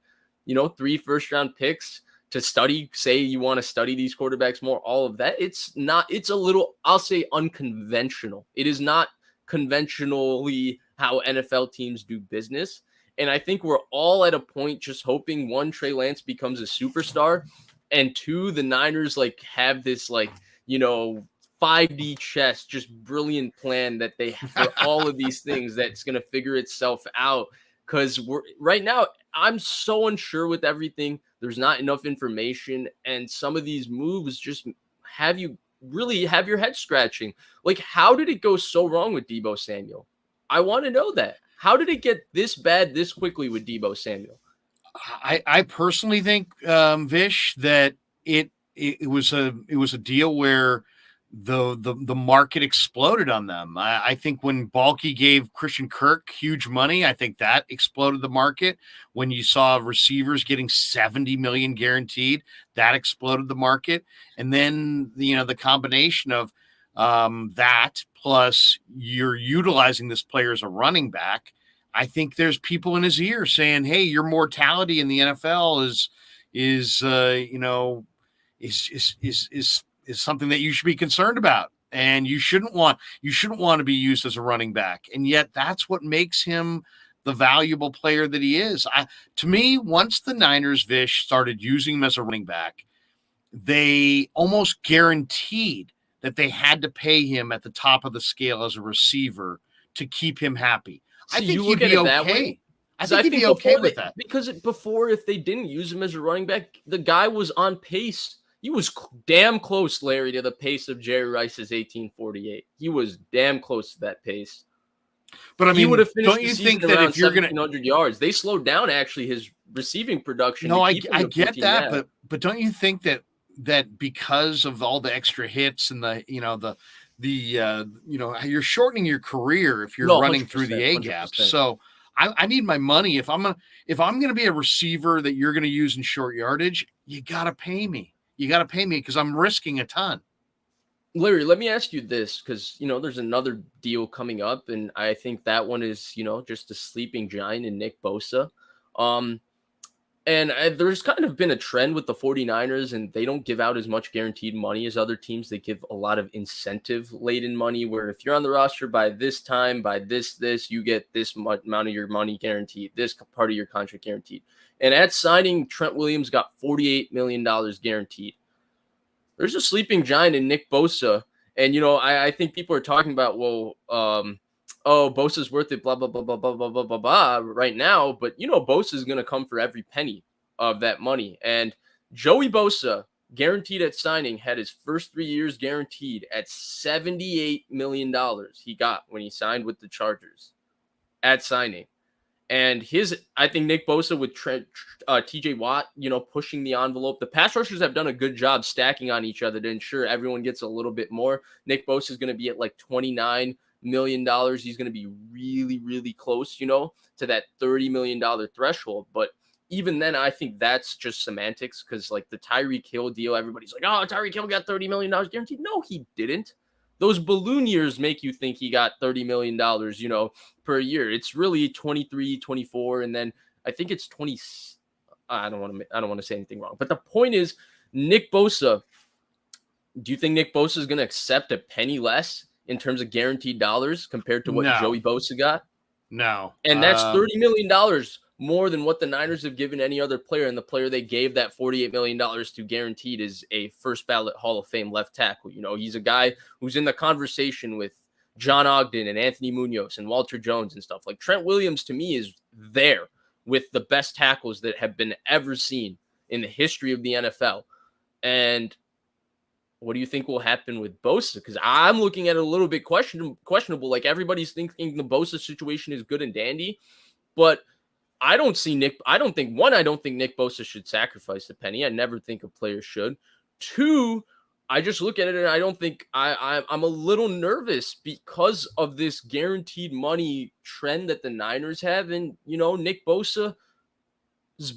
Speaker 2: 3 first-round picks to study, say you want to study these quarterbacks more, all of that. It's a little, I'll say, unconventional. It is not conventionally how NFL teams do business. And I think we're all at a point just hoping, 1, Trey Lance becomes a superstar, and 2, the Niners have this 5D chess, just brilliant plan that they have for all of these things that's going to figure itself out. Because right now, I'm so unsure with everything. There's not enough information, and some of these moves just have you really have your head scratching. Like, how did it go so wrong with Deebo Samuel? I want to know that. How did it get this bad this quickly with Deebo Samuel?
Speaker 1: I personally think, Vish, that it was a deal where the market exploded on them. I think when Balky gave Christian Kirk huge money, I think that exploded the market. When you saw receivers getting 70 million guaranteed, that exploded the market. And then the combination of that plus you're utilizing this player as a running back. I think there's people in his ear saying, "Hey, your mortality in the NFL is something that you should be concerned about, and you shouldn't want to be used as a running back." And yet, that's what makes him the valuable player that he is. To me, once the Niners, Vish, started using him as a running back, they almost guaranteed that they had to pay him at the top of the scale as a receiver to keep him happy.
Speaker 2: So
Speaker 1: I think
Speaker 2: you
Speaker 1: he'd
Speaker 2: look at
Speaker 1: be
Speaker 2: it
Speaker 1: okay.
Speaker 2: that way?
Speaker 1: I think he'd be okay with that.
Speaker 2: Because before, if they didn't use him as a running back, the guy was on pace. He was damn close, Larry, to the pace of Jerry Rice's 1848. He was damn close to that pace.
Speaker 1: But I mean,
Speaker 2: he would have finished
Speaker 1: don't you
Speaker 2: the
Speaker 1: think
Speaker 2: season
Speaker 1: that
Speaker 2: around
Speaker 1: if you're going
Speaker 2: 1,700 yards? They slowed down actually his receiving production.
Speaker 1: No,
Speaker 2: to
Speaker 1: I
Speaker 2: keep him to
Speaker 1: get
Speaker 2: 14
Speaker 1: that,
Speaker 2: now.
Speaker 1: but don't you think that because of all the extra hits and you're shortening your career if you're running through the A gaps. So I need my money. If I'm gonna be a receiver that you're gonna use in short yardage, you gotta pay me. You gotta pay me because I'm risking a ton.
Speaker 2: Larry, let me ask you this, because there's another deal coming up, and I think that one is just a sleeping giant in Nick Bosa. And there's kind of been a trend with the 49ers, and they don't give out as much guaranteed money as other teams. They give a lot of incentive laden money where if you're on the roster by this time, by this, you get this amount of your money guaranteed, this part of your contract guaranteed. And at signing, Trent Williams got $48 million guaranteed. There's a sleeping giant in Nick Bosa. And, I think people are talking about, well, Bosa's worth it, blah, blah, blah, blah, blah, blah, blah, blah, blah, right now. But, Bosa's going to come for every penny of that money. And Joey Bosa, guaranteed at signing, had his first 3 years guaranteed at $78 million he got when he signed with the Chargers at signing. And I think Nick Bosa with TJ Watt, pushing the envelope. The pass rushers have done a good job stacking on each other to ensure everyone gets a little bit more. Nick Bosa is going to be at like $29 million. He's going to be really, really close, to that $30 million threshold. But even then, I think that's just semantics because like the Tyreek Hill deal, everybody's like, oh, Tyreek Hill got $30 million guaranteed. No, he didn't. Those balloon years make you think he got $30 million, per year. It's really 23, 24, and then I think it's 20. I don't want to say anything wrong. But the point is, Nick Bosa, do you think Nick Bosa is going to accept a penny less in terms of guaranteed dollars compared to what Joey Bosa got?
Speaker 1: No.
Speaker 2: And that's $30 million more than what the Niners have given any other player. And the player they gave that $48 million to guaranteed is a first ballot Hall of Fame left tackle. He's a guy who's in the conversation with John Ogden and Anthony Munoz and Walter Jones and stuff. Like Trent Williams, to me, is there with the best tackles that have been ever seen in the history of the NFL. And what do you think will happen with Bosa? Because I'm looking at it a little bit questionable. Like everybody's thinking the Bosa situation is good and dandy, but I don't think Nick Bosa should sacrifice the penny. I never think a player should. 2, I just look at it and I don't think I'm a little nervous because of this guaranteed money trend that the Niners have. And, Nick Bosa's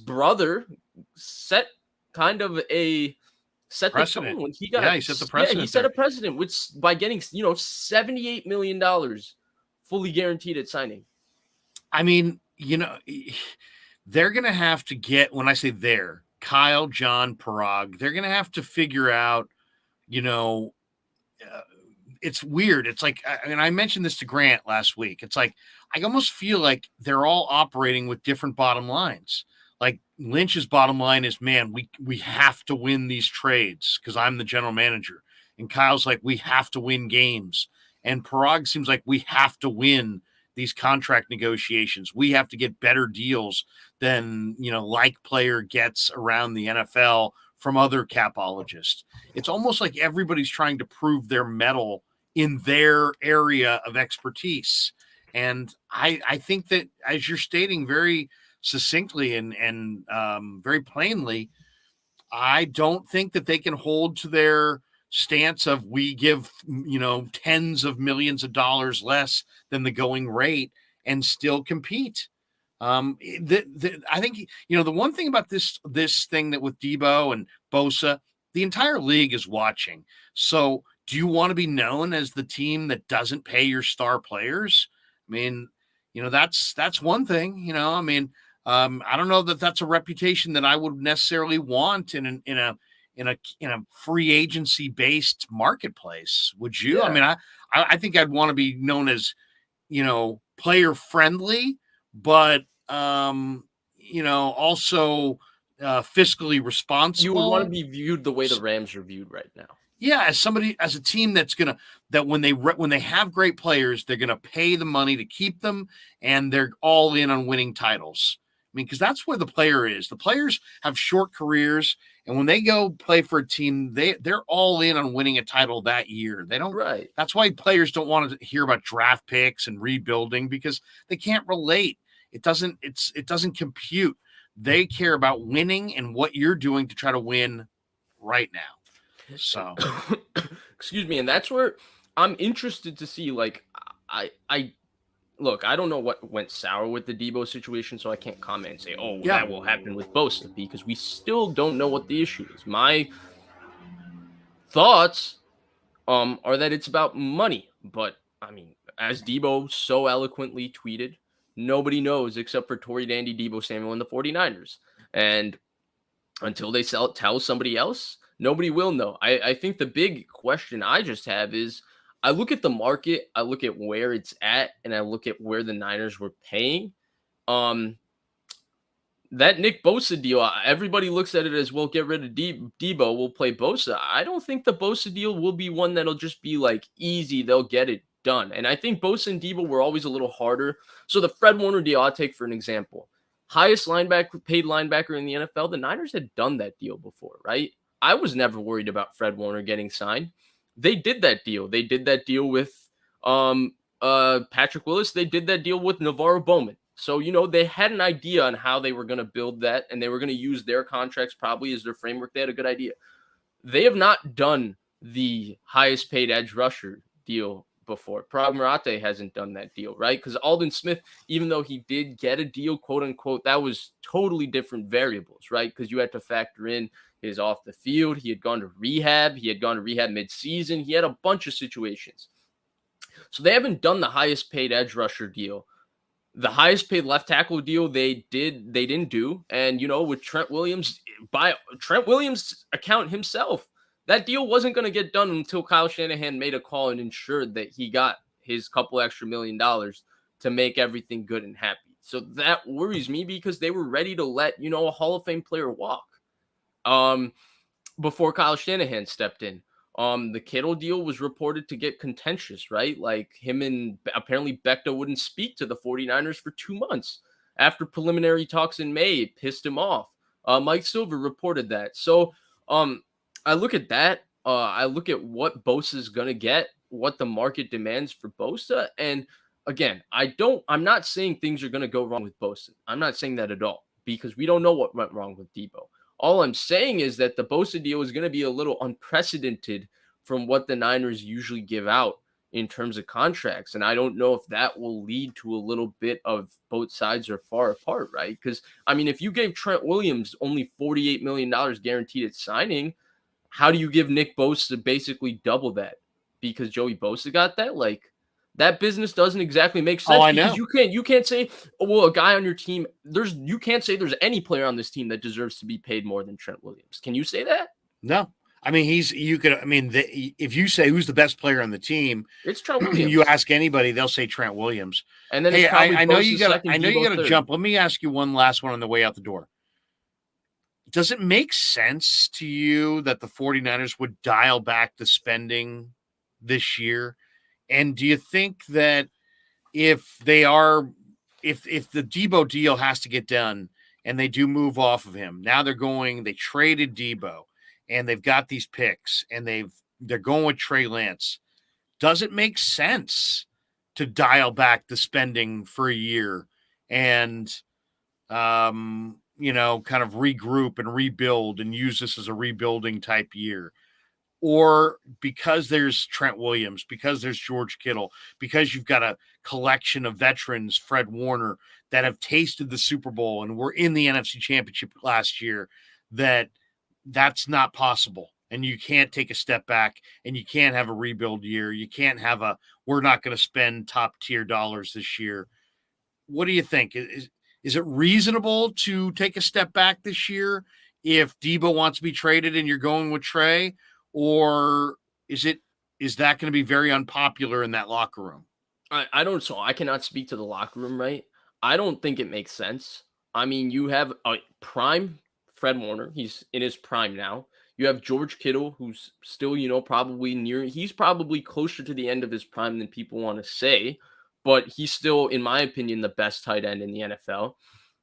Speaker 2: brother set the tone when he got,
Speaker 1: he set the precedent.
Speaker 2: Yeah, he set a precedent by getting, $78 million fully guaranteed at signing.
Speaker 1: I mean, they're going to have to get, when I say Kyle, John, Parag, they're going to have to figure out, it's weird. It's like, and I mentioned this to Grant last week. It's like, I almost feel like they're all operating with different bottom lines. Like Lynch's bottom line is, man, we have to win these trades because I'm the general manager. And Kyle's like, we have to win games. And Parag seems like we have to win these contract negotiations. We have to get better deals than, like player gets around the NFL from other capologists. It's almost like everybody's trying to prove their mettle in their area of expertise. And I think that, as you're stating very succinctly and very plainly, I don't think that they can hold to their stance of we give, tens of millions of dollars less than the going rate and still compete. I think, the one thing about this thing that with Deebo and Bosa, the entire league is watching. So do you want to be known as the team that doesn't pay your star players? I mean, that's one thing, I don't know that that's a reputation that I would necessarily want in a free agency based marketplace. Would you?
Speaker 2: Yeah.
Speaker 1: I mean, I think I'd want to be known as, player friendly, but, also fiscally responsible.
Speaker 2: You would want to be viewed the way the Rams are viewed right now.
Speaker 1: Yeah, as a team that when they have great players, they're going to pay the money to keep them, and they're all in on winning titles. I mean, because that's where the player is. The players have short careers, and when they go play for a team, they're all in on winning a title that year. They don't.
Speaker 2: Right.
Speaker 1: That's why players don't want to hear about draft picks and rebuilding because they can't relate. It doesn't compute. They care about winning and what you're doing to try to win right now. So,
Speaker 2: excuse me, and that's where I'm interested to see. Like, I look, I don't know what went sour with the Deebo situation, so I can't comment and say, "Oh, that will happen with Bosa," because we still don't know what the issue is. My thoughts, are that it's about money, but I mean, as Deebo so eloquently tweeted, nobody knows except for Tory Dandy, Deebo Samuel, and the 49ers. And until they tell somebody else, nobody will know. I think the big question I just have is I look at the market, I look at where it's at, and I look at where the Niners were paying. Um, that Nick Bosa deal, everybody looks at it as, well, get rid of Deebo, we'll play Bosa. I don't think the Bosa deal will be one that'll just be like easy, they'll get it done. And I think Bosa and Deebo were always a little harder. So the Fred Warner deal, I'll take for an example. Highest paid linebacker in the NFL, the Niners had done that deal before, right? I was never worried about Fred Warner getting signed. They did that deal. They did that deal with Patrick Willis. They did that deal with Navarro Bowman. So, they had an idea on how they were going to build that, and they were going to use their contracts probably as their framework. They had a good idea. They have not done the highest paid edge rusher deal before. Pragmarate hasn't done that deal, right? Because Aldon Smith, even though he did get a deal, quote unquote, that was totally different variables, right? Because you had to factor in his off the field. He had gone to rehab. He had gone to rehab midseason. He had a bunch of situations. So they haven't done the highest paid edge rusher deal. The highest paid left tackle deal they didn't do. And, with Trent Williams, by Trent Williams' account himself, that deal wasn't going to get done until Kyle Shanahan made a call and ensured that he got his couple extra $1 million to make everything good and happy. So that worries me because they were ready to let, a Hall of Fame player walk before Kyle Shanahan stepped in. The Kittle deal was reported to get contentious, right? Like him and apparently Becta wouldn't speak to the 49ers for 2 months after preliminary talks in May. It pissed him off. Mike Silver reported that. So I look at that. I look at what Bosa is going to get, what the market demands for Bosa. And again, I'm not saying things are going to go wrong with Bosa. I'm not saying that at all because we don't know what went wrong with Deebo. All I'm saying is that the Bosa deal is going to be a little unprecedented from what the Niners usually give out in terms of contracts. And I don't know if that will lead to a little bit of both sides are far apart, right? Because, if you gave Trent Williams only $48 million guaranteed at signing, how do you give Nick Bosa basically double that? Because Joey Bosa got that? Like, that business doesn't exactly make sense.
Speaker 1: Oh, I
Speaker 2: because
Speaker 1: know.
Speaker 2: you can't say, a guy on your team, you can't say there's any player on this team that deserves to be paid more than Trent Williams. Can you say that?
Speaker 1: No. If you say who's the best player on the team,
Speaker 2: it's Trent Williams.
Speaker 1: You ask anybody, they'll say Trent Williams.
Speaker 2: And then
Speaker 1: hey, I know you got
Speaker 2: to
Speaker 1: jump. Let me ask you one last one on the way out the door. Does it make sense to you that the 49ers would dial back the spending this year? And do you think that if the Deebo deal has to get done and they do move off of him, now they traded Deebo and they've got these picks and they're going with Trey Lance. Does it make sense to dial back the spending for a year and, kind of regroup and rebuild and use this as a rebuilding type year? Or because there's Trent Williams, because there's George Kittle, because you've got a collection of veterans, Fred Warner, that have tasted the Super Bowl and were in the NFC Championship last year, that's not possible. And you can't take a step back and you can't have a rebuild year. You can't have we're not going to spend top tier dollars this year. What do you think? Is it reasonable to take a step back this year if Deebo wants to be traded and you're going with Trey? Or is that going to be very unpopular in that locker room?
Speaker 2: I cannot speak to the locker room, right? I don't think it makes sense. You have a prime Fred Warner. He's in his prime now. You have George Kittle, who's still, he's probably closer to the end of his prime than people want to say, but he's still, in my opinion, the best tight end in the NFL.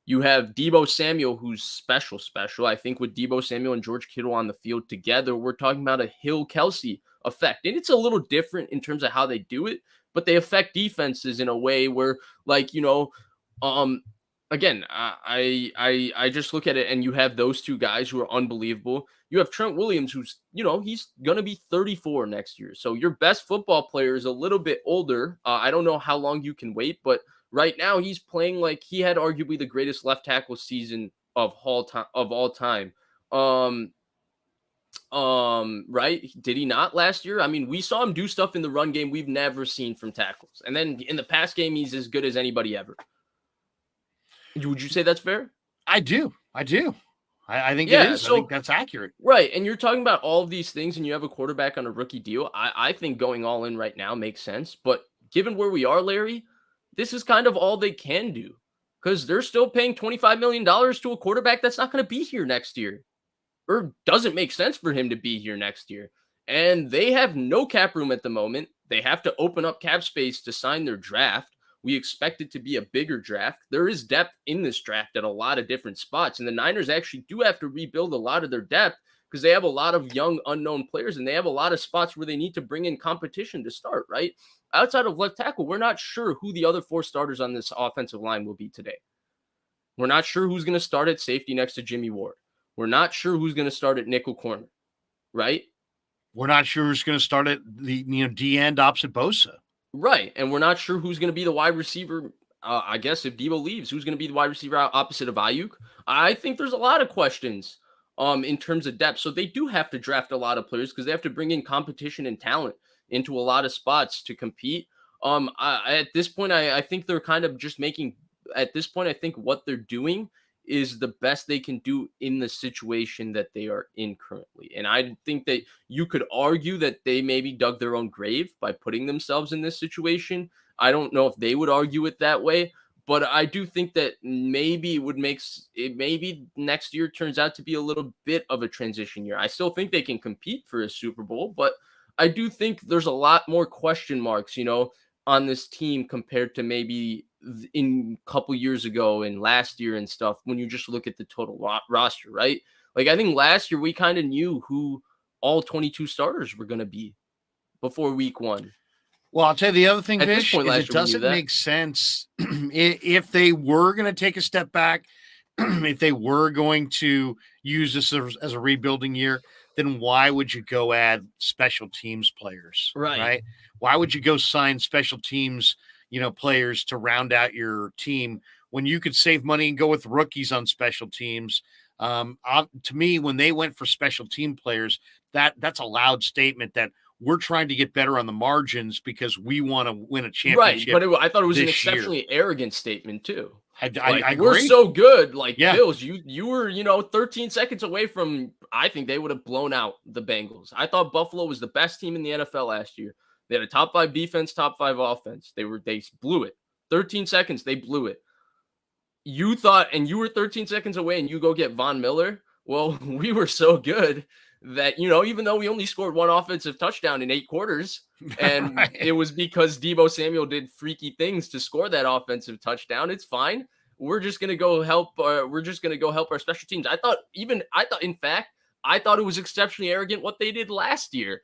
Speaker 2: You have Deebo Samuel, who's special. I think with Deebo Samuel and George Kittle on the field together, we're talking about a Hill-Kelsey effect. And it's a little different in terms of how they do it, but they affect defenses in a way where, again, I just look at it and you have those two guys who are unbelievable. You have Trent Williams, who's, he's going to be 34 next year. So your best football player is a little bit older. I don't know how long you can wait, but right now he's playing like he had arguably the greatest left tackle season of all time. Right? Did he not last year? We saw him do stuff in the run game we've never seen from tackles. And then in the pass game, he's as good as anybody ever. Would you say that's fair?
Speaker 1: I do. I do. I think it
Speaker 2: Yeah,
Speaker 1: is. I think
Speaker 2: so
Speaker 1: that's accurate.
Speaker 2: right, and you're talking about all of these things, and you have a quarterback on a rookie deal. I think going all in right now makes sense, but given where we are, Larry, this is kind of all they can do because they're still paying $25 million to a quarterback that's not going to be here next year or doesn't make sense for him to be here next year. And they have no cap room at the moment. They have to open up cap space to sign their draft. We expect it to be a bigger draft. There is depth in this draft at a lot of different spots. And the Niners actually do have to rebuild a lot of their depth because they have a lot of young, unknown players and they have a lot of spots where they need to bring in competition to start, right? Outside of left tackle, we're not sure who the other four starters on this offensive line will be today. We're not sure who's going to start at safety next to Jimmy Ward. We're not sure who's going to start at nickel corner, right?
Speaker 1: We're not sure who's going to start at the D end opposite Bosa.
Speaker 2: Right. And we're not sure who's going to be the wide receiver. I guess if Deebo leaves, who's going to be the wide receiver opposite of Ayuk? I think there's a lot of questions in terms of depth. So they do have to draft a lot of players because they have to bring in competition and talent into a lot of spots to compete. At this point, I think they're kind of just making, at this point, I think what they're doing is the best they can do in the situation that they are in currently. And I think that you could argue that they maybe dug their own grave by putting themselves in this situation. I don't know if they would argue it that way, but I do think that maybe it would maybe next year turns out to be a little bit of a transition year. I still think they can compete for a Super Bowl, but I do think there's a lot more question marks, on this team compared to maybe in a couple years ago and last year and stuff when you just look at the total roster, right? Like I think last year we kind of knew who all 22 starters were going to be before week 1.
Speaker 1: Well, I'll tell you the other thing,
Speaker 2: At this
Speaker 1: Vish,
Speaker 2: point
Speaker 1: is
Speaker 2: last
Speaker 1: it
Speaker 2: year we knew
Speaker 1: doesn't
Speaker 2: that.
Speaker 1: make sense if they were going to take a step back, if they were going to use this as a rebuilding year, then why would you go add special teams players, right? Why would you go sign special teams, players to round out your team when you could save money and go with rookies on special teams? To me, when they went for special team players, that's a loud statement that we're trying to get better on the margins because we want to win a championship.
Speaker 2: Right, but I thought it was an
Speaker 1: this year.
Speaker 2: exceptionally arrogant statement too.
Speaker 1: I
Speaker 2: Like,
Speaker 1: agree.
Speaker 2: we're so good. Like,
Speaker 1: Yeah.
Speaker 2: Bills, you were, 13 seconds away from, I think they would have blown out the Bengals. I thought Buffalo was the best team in the NFL last year. They had a top 5 defense, top 5 offense. They blew it. 13 seconds, they blew it. You thought, and you were 13 seconds away and you go get Von Miller. Well, we were so good that, even though we only scored 1 offensive touchdown in 8 quarters, and
Speaker 1: Right.
Speaker 2: it was because Deebo Samuel did freaky things to score that offensive touchdown. It's fine. We're just gonna go help. We're just gonna go help our special teams. In fact, I thought it was exceptionally arrogant what they did last year.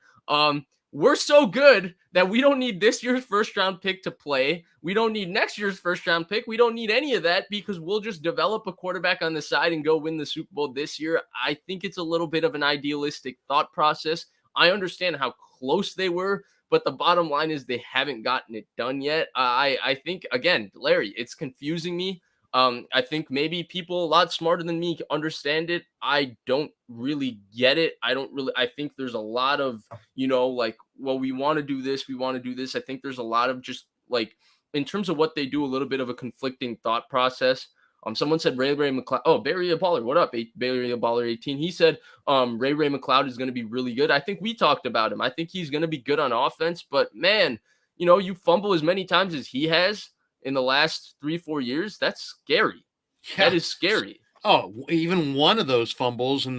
Speaker 2: We're so good that we don't need this year's first round pick to play. We don't need next year's first round pick. We don't need any of that because we'll just develop a quarterback on the side and go win the Super Bowl this year. I think it's a little bit of an idealistic thought process. I understand how close they were, but the bottom line is they haven't gotten it done yet. I think, again, Larry, it's confusing me. I think maybe people a lot smarter than me understand it. I don't really get it. I think there's a lot of, we want to do this. We want to do this. I think there's a lot of just like, in terms of what they do, a little bit of a conflicting thought process. Someone said Ray McLeod. Oh, Barry Baller. What up, Barry Baller 18? He said Ray McLeod is going to be really good. I think we talked about him. I think he's going to be good on offense. But man, you fumble as many times as he has in the last 3-4 years. That's scary. Yeah. That is scary.
Speaker 1: Oh, even one of those fumbles and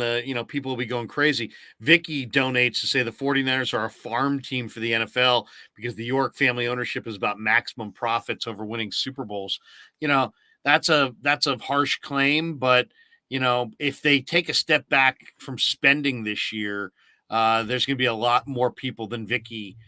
Speaker 1: people will be going crazy. Vicky donates to say the 49ers are a farm team for the NFL because the York family ownership is about maximum profits over winning Super Bowls. That's a harsh claim, but if they take a step back from spending this year, there's going to be a lot more people than Vicky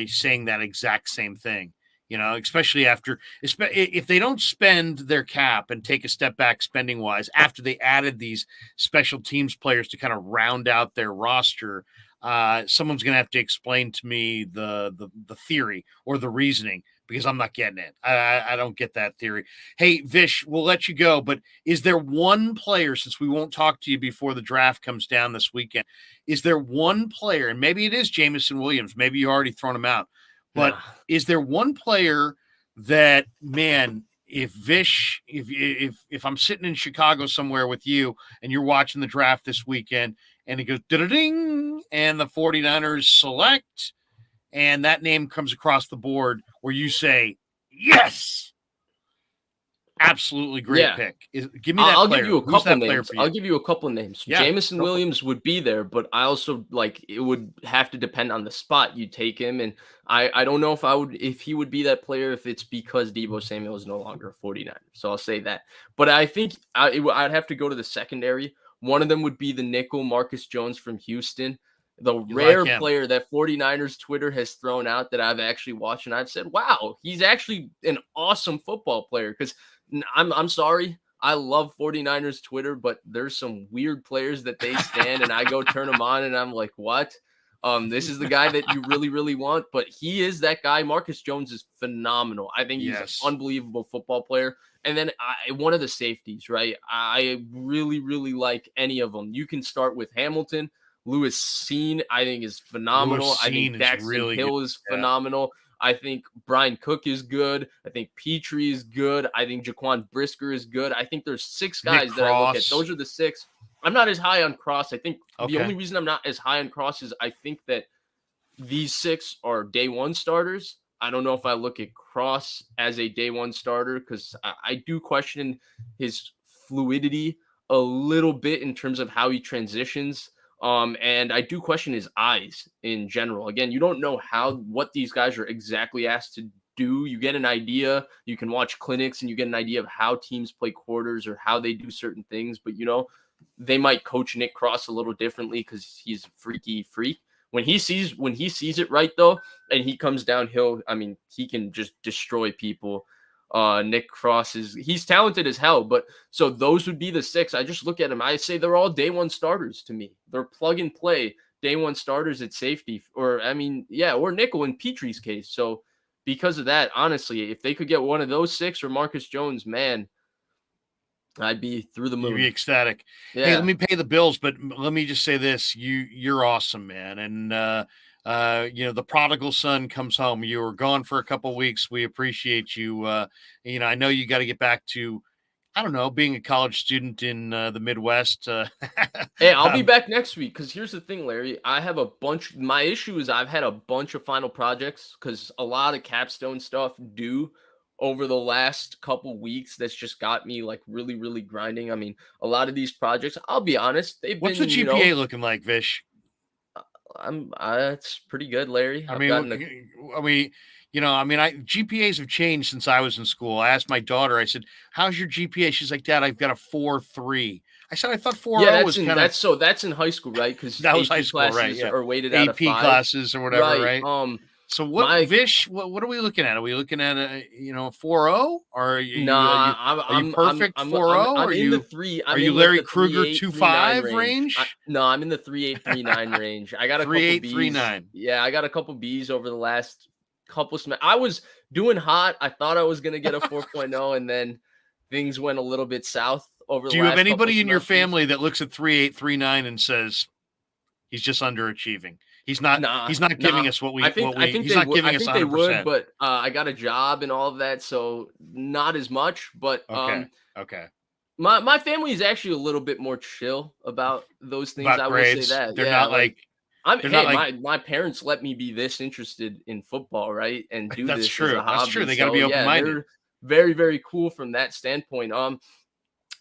Speaker 1: saying that exact same thing. Especially if they don't spend their cap and take a step back spending wise after they added these special teams players to kind of round out their roster, someone's going to have to explain to me the theory or the reasoning because I'm not getting it. I don't get that theory. Hey, Vish, we'll let you go, but is there one player, since we won't talk to you before the draft comes down this weekend, is there one player, and maybe it is Jameson Williams, maybe you already thrown him out, but is there one player that, man, if Vish, if I'm sitting in Chicago somewhere with you and you're watching the draft this weekend and it goes ding and the 49ers select and that name comes across the board where you say, yes, absolutely great
Speaker 2: Yeah.
Speaker 1: pick. Give me that
Speaker 2: I'll give
Speaker 1: player.
Speaker 2: you a
Speaker 1: Who's
Speaker 2: couple
Speaker 1: that player
Speaker 2: names.
Speaker 1: for
Speaker 2: I'll
Speaker 1: you?
Speaker 2: give you a couple names.
Speaker 1: Yeah,
Speaker 2: Jamison
Speaker 1: go for it.
Speaker 2: Williams would be there, but I also like it would have to depend on the spot you take him. And I don't know if he would be that player if it's because Deebo Samuel is no longer a 49er. So I'll say that. But I think I'd have to go to the secondary. One of them would be the nickel Marcus Jones from Houston. The
Speaker 1: You like
Speaker 2: rare
Speaker 1: him.
Speaker 2: player that 49ers Twitter has thrown out that I've actually watched and I've said, wow, he's actually an awesome football player. Because I'm sorry. I love 49ers Twitter, but there's some weird players that they stand and I go turn them on and I'm like, what? This is the guy that you really, really want, but he is that guy. Marcus Jones is phenomenal. I think he's an
Speaker 1: Yes.
Speaker 2: unbelievable football player. And then one of the safeties, right? I really, really like any of them. You can start with Hamilton. Lewis Seen, I think, is phenomenal. I think Daxton
Speaker 1: really
Speaker 2: Hill
Speaker 1: good.
Speaker 2: is phenomenal. I think Brian Cook is good. I think Petrie is good. I think Jaquan Brisker is good. I think there's 6 guys that I look at. Those are the 6. I'm not as high on Cross. I think the only reason I'm not as high on Cross is I think that these 6 are day 1 starters. I don't know if I look at Cross as a day 1 starter because I do question his fluidity a little bit in terms of how he transitions. And I do question his eyes in general. Again, you don't know what these guys are exactly asked to do. You get an idea. You can watch clinics and you get an idea of how teams play quarters or how they do certain things. But they might coach Nick Cross a little differently because he's a freaky freak. When he sees it right though, and he comes downhill, I mean, he can just destroy people. Nick Cross he's talented as hell, but so those would be the 6. I just look at them. I say they're all day 1 starters to me. They're plug and play day 1 starters at safety, or nickel in Petrie's case. So because of that, honestly, if they could get one of those 6 or Marcus Jones, man, I'd be through the moon.
Speaker 1: You'd be ecstatic.
Speaker 2: Yeah.
Speaker 1: Hey, let me pay the bills, but let me just say this: you're awesome, man. And the prodigal son comes home. You were gone for a couple of weeks. We appreciate you. I know you got to get back to, I don't know, being a college student in the Midwest.
Speaker 2: Hey, I'll be back next week because here's the thing, Larry. I have a bunch. My issue is I've had a bunch of final projects because a lot of capstone stuff due over the last couple weeks. That's just got me like really, really grinding. I mean, a lot of these projects, I'll be honest, they've
Speaker 1: What's
Speaker 2: been,
Speaker 1: the GPA looking like, Vish?
Speaker 2: It's pretty good, Larry.
Speaker 1: GPAs have changed since I was in school. I asked my daughter, I said, how's your GPA? She's like, Dad, I've got a 4.3. I said, I thought 4.0 was kind of.
Speaker 2: That's in high school, right? Because
Speaker 1: that was high school, right? Yeah.
Speaker 2: Are weighted out of 5
Speaker 1: classes or whatever, right? So Vish, what are we looking at? Are we looking at a 4.0? Or are you perfect 4.0?
Speaker 2: I'm in the 3.
Speaker 1: Are you Larry Krueger 2.5 range?
Speaker 2: No, I'm in the 3.839 range. I got a couple B's.
Speaker 1: 3.839.
Speaker 2: Yeah, I got a couple B's over the last couple semesters. I was doing hot. I thought I was gonna get a 4.0, and then things went a little bit south over.
Speaker 1: Do you have anybody in your family that looks at 3.839 and says he's just underachieving? He's not giving us what we.
Speaker 2: I think
Speaker 1: he's not giving us 100%.
Speaker 2: They would, but I got a job and all of that, so not as much. But
Speaker 1: okay.
Speaker 2: My family is actually a little bit more chill about those things.
Speaker 1: About
Speaker 2: I
Speaker 1: grades.
Speaker 2: will say that
Speaker 1: They're not like.
Speaker 2: My parents let me be this interested in football, right? And do
Speaker 1: that's
Speaker 2: this
Speaker 1: true.
Speaker 2: as a hobby.
Speaker 1: That's true. They got to be open-minded.
Speaker 2: They're very, very cool from that standpoint.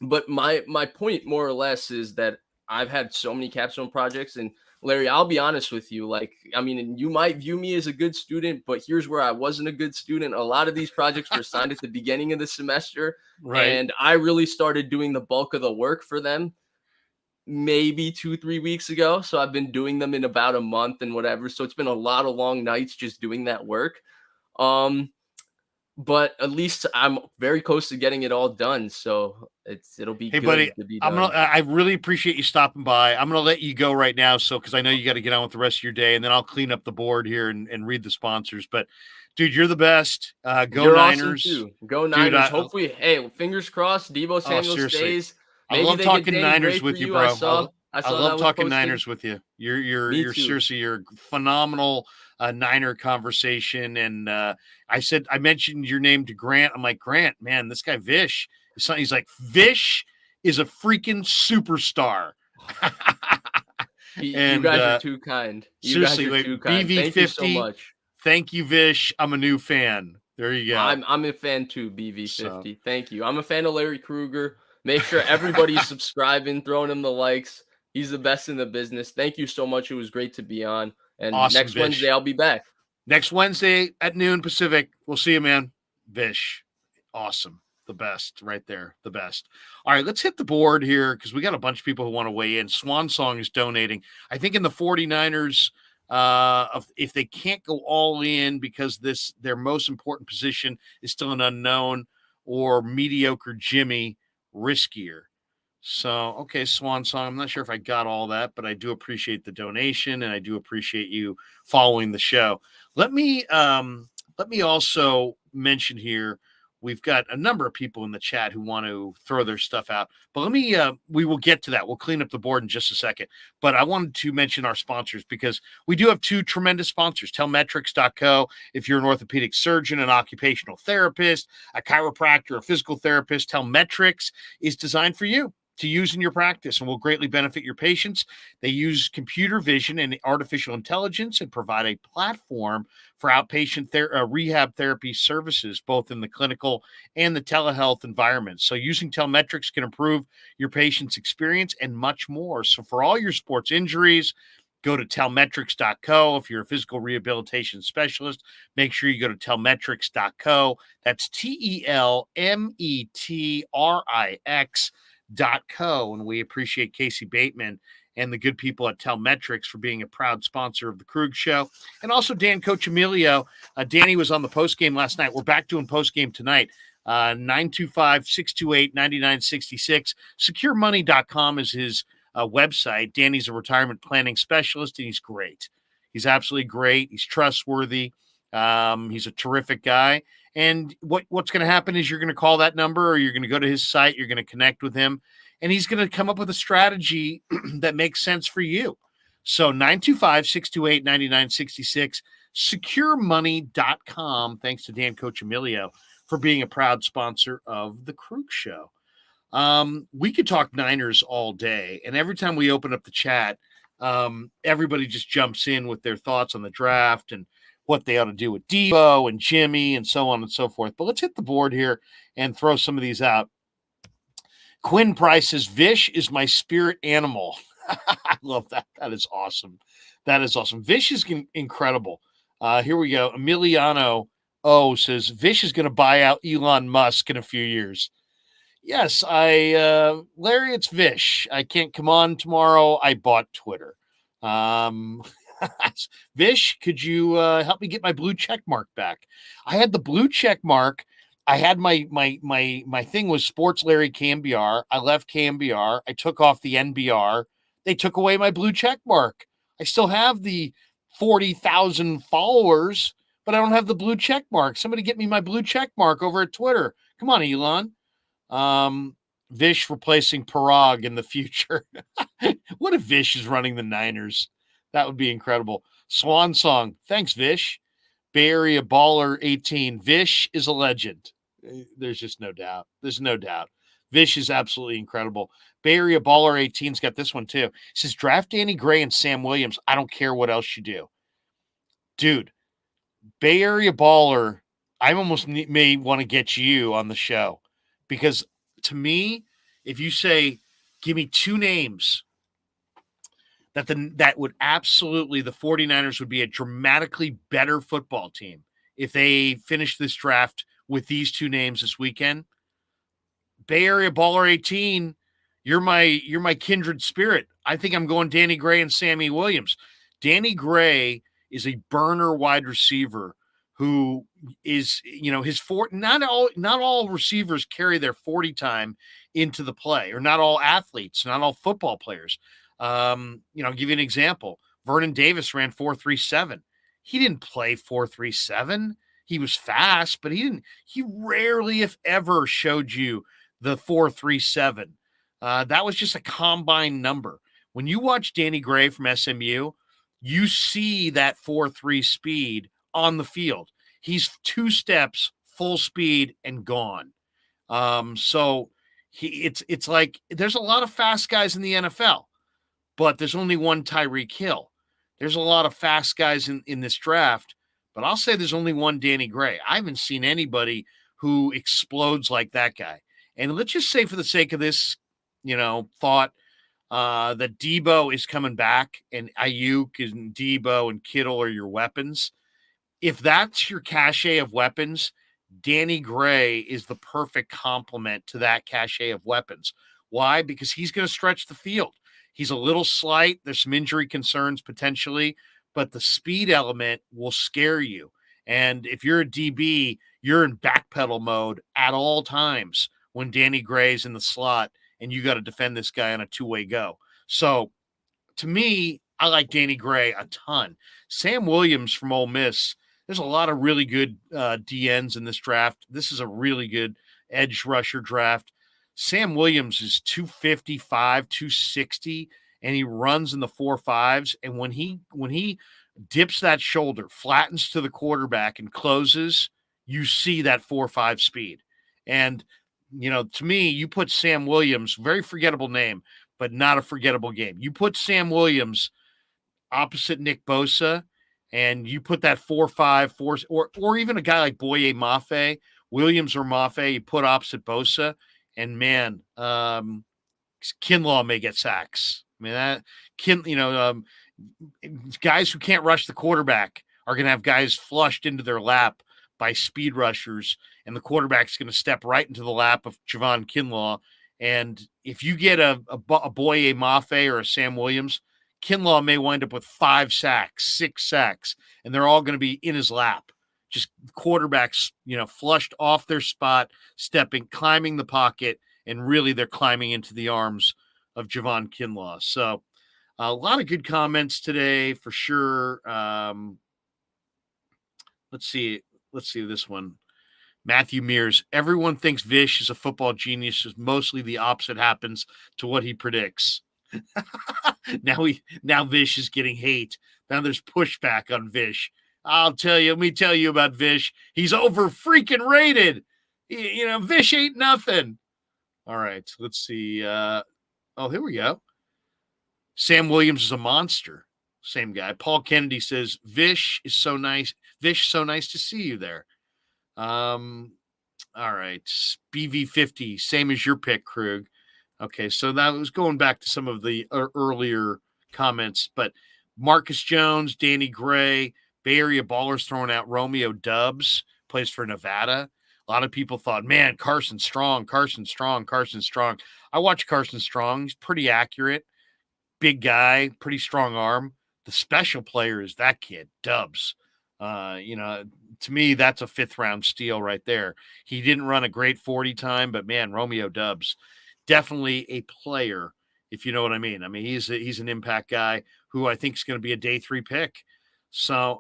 Speaker 2: But my point more or less is that I've had so many capstone projects, and Larry, I'll be honest with you. Like, I mean, you might view me as a good student, but here's where I wasn't a good student. A lot of these projects were assigned at the beginning of the semester,
Speaker 1: right?
Speaker 2: And I really started doing the bulk of the work for them maybe 2-3 weeks ago. So I've been doing them in about a month and whatever. So it's been a lot of long nights just doing that work. But at least I'm very close to getting it all done. So it'll be good
Speaker 1: buddy,
Speaker 2: to be done.
Speaker 1: I really appreciate you stopping by. I'm gonna let you go right now, because I know you got to get on with the rest of your day, and then I'll clean up the board here and read the sponsors. But dude, you're the best. Go
Speaker 2: you're
Speaker 1: Niners.
Speaker 2: Awesome too. Go Niners. Dude, hopefully, hey, fingers crossed, Deebo Samuel stays.
Speaker 1: I love talking Niners with you, bro. I love talking Niners with you. You're seriously, you're phenomenal Niner conversation. And I mentioned your name to Grant. I'm like, Grant, man, this guy Vish is something. He's like, Vish is a freaking superstar.
Speaker 2: You
Speaker 1: And
Speaker 2: guys are too kind. You guys
Speaker 1: seriously,
Speaker 2: are
Speaker 1: like
Speaker 2: too kind. Thank you so
Speaker 1: BV50,
Speaker 2: much.
Speaker 1: thank you, Vish. I'm a new fan. There you go.
Speaker 2: I'm a fan too,
Speaker 1: So
Speaker 2: BV50. Thank you. I'm a fan of Larry Krueger. Make sure everybody's subscribing, throwing him the likes. He's the best in the business. Thank you so much. It was great to be on. And
Speaker 1: awesome,
Speaker 2: next Wednesday,
Speaker 1: Vish.
Speaker 2: I'll be back.
Speaker 1: Next Wednesday at noon Pacific. We'll see you, man. Vish. Awesome. The best right there. The best. All right, let's hit the board here because we got a bunch of people who want to weigh in. Swan Song is donating. I think in the 49ers, if they can't go all in because their most important position is still an unknown, or mediocre Jimmy, riskier. So, okay, Swan Song. I'm not sure if I got all that, but I do appreciate the donation and I do appreciate you following the show. Let me also mention here, we've got a number of people in the chat who want to throw their stuff out. But we will get to that. We'll clean up the board in just a second. But I wanted to mention our sponsors because we do have two tremendous sponsors. Telmetrics.co. If you're an orthopedic surgeon, an occupational therapist, a chiropractor, a physical therapist, Telmetrics is designed for you to use in your practice and will greatly benefit your patients. They use computer vision and artificial intelligence and provide a platform for outpatient rehab therapy services, both in the clinical and the telehealth environment. So using Telmetrics can improve your patient's experience and much more. So for all your sports injuries, go to telmetrics.co. If you're a physical rehabilitation specialist, make sure you go to telmetrics.co. That's TELMETRIX.co. And we appreciate Casey Bateman and the good people at Telmetrics for being a proud sponsor of the Krug Show. And also Dan Coach Emilio. Danny was on the postgame last night. We're back doing postgame tonight. 925-628-9966. SecureMoney.com is his website. Danny's a retirement planning specialist, and he's great. He's absolutely great. He's trustworthy. He's a terrific guy. And what's going to happen is you're going to call that number or you're going to go to his site. You're going to connect with him, and he's going to come up with a strategy that makes sense for you. So 925-628-9966, securemoney.com. Thanks to Dan Coach Emilio for being a proud sponsor of the Krug Show. We could talk Niners all day, and every time we open up the chat, everybody just jumps in with their thoughts on the draft and what they ought to do with Deebo and Jimmy and so on and so forth. But let's hit the board here and throw some of these out. Quinn Price says, Vish is my spirit animal. I love that. That is awesome. That is awesome. Vish is incredible. Here we go. Emiliano O says, Vish is going to buy out Elon Musk in a few years. Yes, Larry, it's Vish. I can't come on tomorrow. I bought Twitter. Vish, could you help me get my blue check mark back? I had the blue check mark. I had my thing was Sports Larry KMBR. I left KMBR. I took off the NBR. They took away my blue check mark. I still have the 40,000 followers, but I don't have the blue check mark. Somebody get me my blue check mark over at Twitter. Come on, Elon. Vish replacing Parag in the future. What if Vish is running the Niners? That would be incredible. Swan Song. Thanks, Vish. Bay Area Baller 18. Vish is a legend. There's just no doubt. There's no doubt. Vish is absolutely incredible. Bay Area Baller 18's got this one too. He says, draft Danny Gray and Sam Williams. I don't care what else you do. Dude, Bay Area Baller, I almost may want to get you on the show because to me, if you say, give me two names that would absolutely, the 49ers would be a dramatically better football team if they finish this draft with these two names this weekend. Bay Area Baller 18, you're my kindred spirit. I think I'm going Danny Gray and Sammy Williams. Danny Gray is a burner wide receiver who is, not all receivers carry their 40 time into the play, or not all athletes, not all football players. I'll give you an example. Vernon Davis ran 4.37. He didn't play 4.37. He was fast, but he rarely, if ever, showed you the 4.37. That was just a combine number. When you watch Danny Gray from SMU, you see that 4.3 speed on the field. He's 2 steps, full speed, and gone. So it's like there's a lot of fast guys in the NFL, but there's only one Tyreek Hill. There's a lot of fast guys in this draft, but I'll say there's only one Danny Gray. I haven't seen anybody who explodes like that guy. And let's just say, for the sake of this, thought, that Deebo is coming back, and Ayuk and Deebo and Kittle are your weapons. If that's your cachet of weapons, Danny Gray is the perfect complement to that cachet of weapons. Why? Because he's going to stretch the field. He's a little slight. There's some injury concerns potentially, but the speed element will scare you. And if you're a DB, you're in backpedal mode at all times when Danny Gray's in the slot and you got to defend this guy on a two-way go. So to me, I like Danny Gray a ton. Sam Williams from Ole Miss, there's a lot of really good DNs in this draft. This is a really good edge rusher draft. Sam Williams is 255, 260, and he runs in the 4.5s. And when he dips that shoulder, flattens to the quarterback, and closes, you see that 4.5 speed. And to me, you put Sam Williams, very forgettable name, but not a forgettable game. You put Sam Williams opposite Nick Bosa, and you put that 4.5, 4, or even a guy like Boye Mafe, Williams or Mafe, you put opposite Bosa, and man, Kinlaw may get sacks. I mean, guys who can't rush the quarterback are going to have guys flushed into their lap by speed rushers, and the quarterback's going to step right into the lap of Javon Kinlaw. And if you get a Boye Mafe or a Sam Williams, Kinlaw may wind up with 5 sacks, 6 sacks, and they're all going to be in his lap. Just quarterbacks, flushed off their spot, climbing the pocket, and really they're climbing into the arms of Javon Kinlaw. So a lot of good comments today for sure. Let's see this one. Matthew Mears, everyone thinks Vish is a football genius. Mostly the opposite happens to what he predicts. Now Vish is getting hate. Now there's pushback on Vish. Let me tell you about Vish. He's over freaking rated. Vish ain't nothing. All right, let's see. Here we go. Sam Williams is a monster. Same guy. Paul Kennedy says, Vish is so nice. Vish, so nice to see you there. All right. BV50, same as your pick, Krug. Okay, so that was going back to some of the earlier comments, but Marcus Jones, Danny Gray, Bay Area Ballers throwing out Romeo Dubs, plays for Nevada. A lot of people thought, man, Carson Strong. I watch Carson Strong. He's pretty accurate, big guy, pretty strong arm. The special player is that kid, Dubs. To me, that's a 5th-round steal right there. He didn't run a great 40 time, but man, Romeo Dubs, definitely a player, if you know what I mean. I mean, he's an impact guy who I think is going to be a day 3 pick. So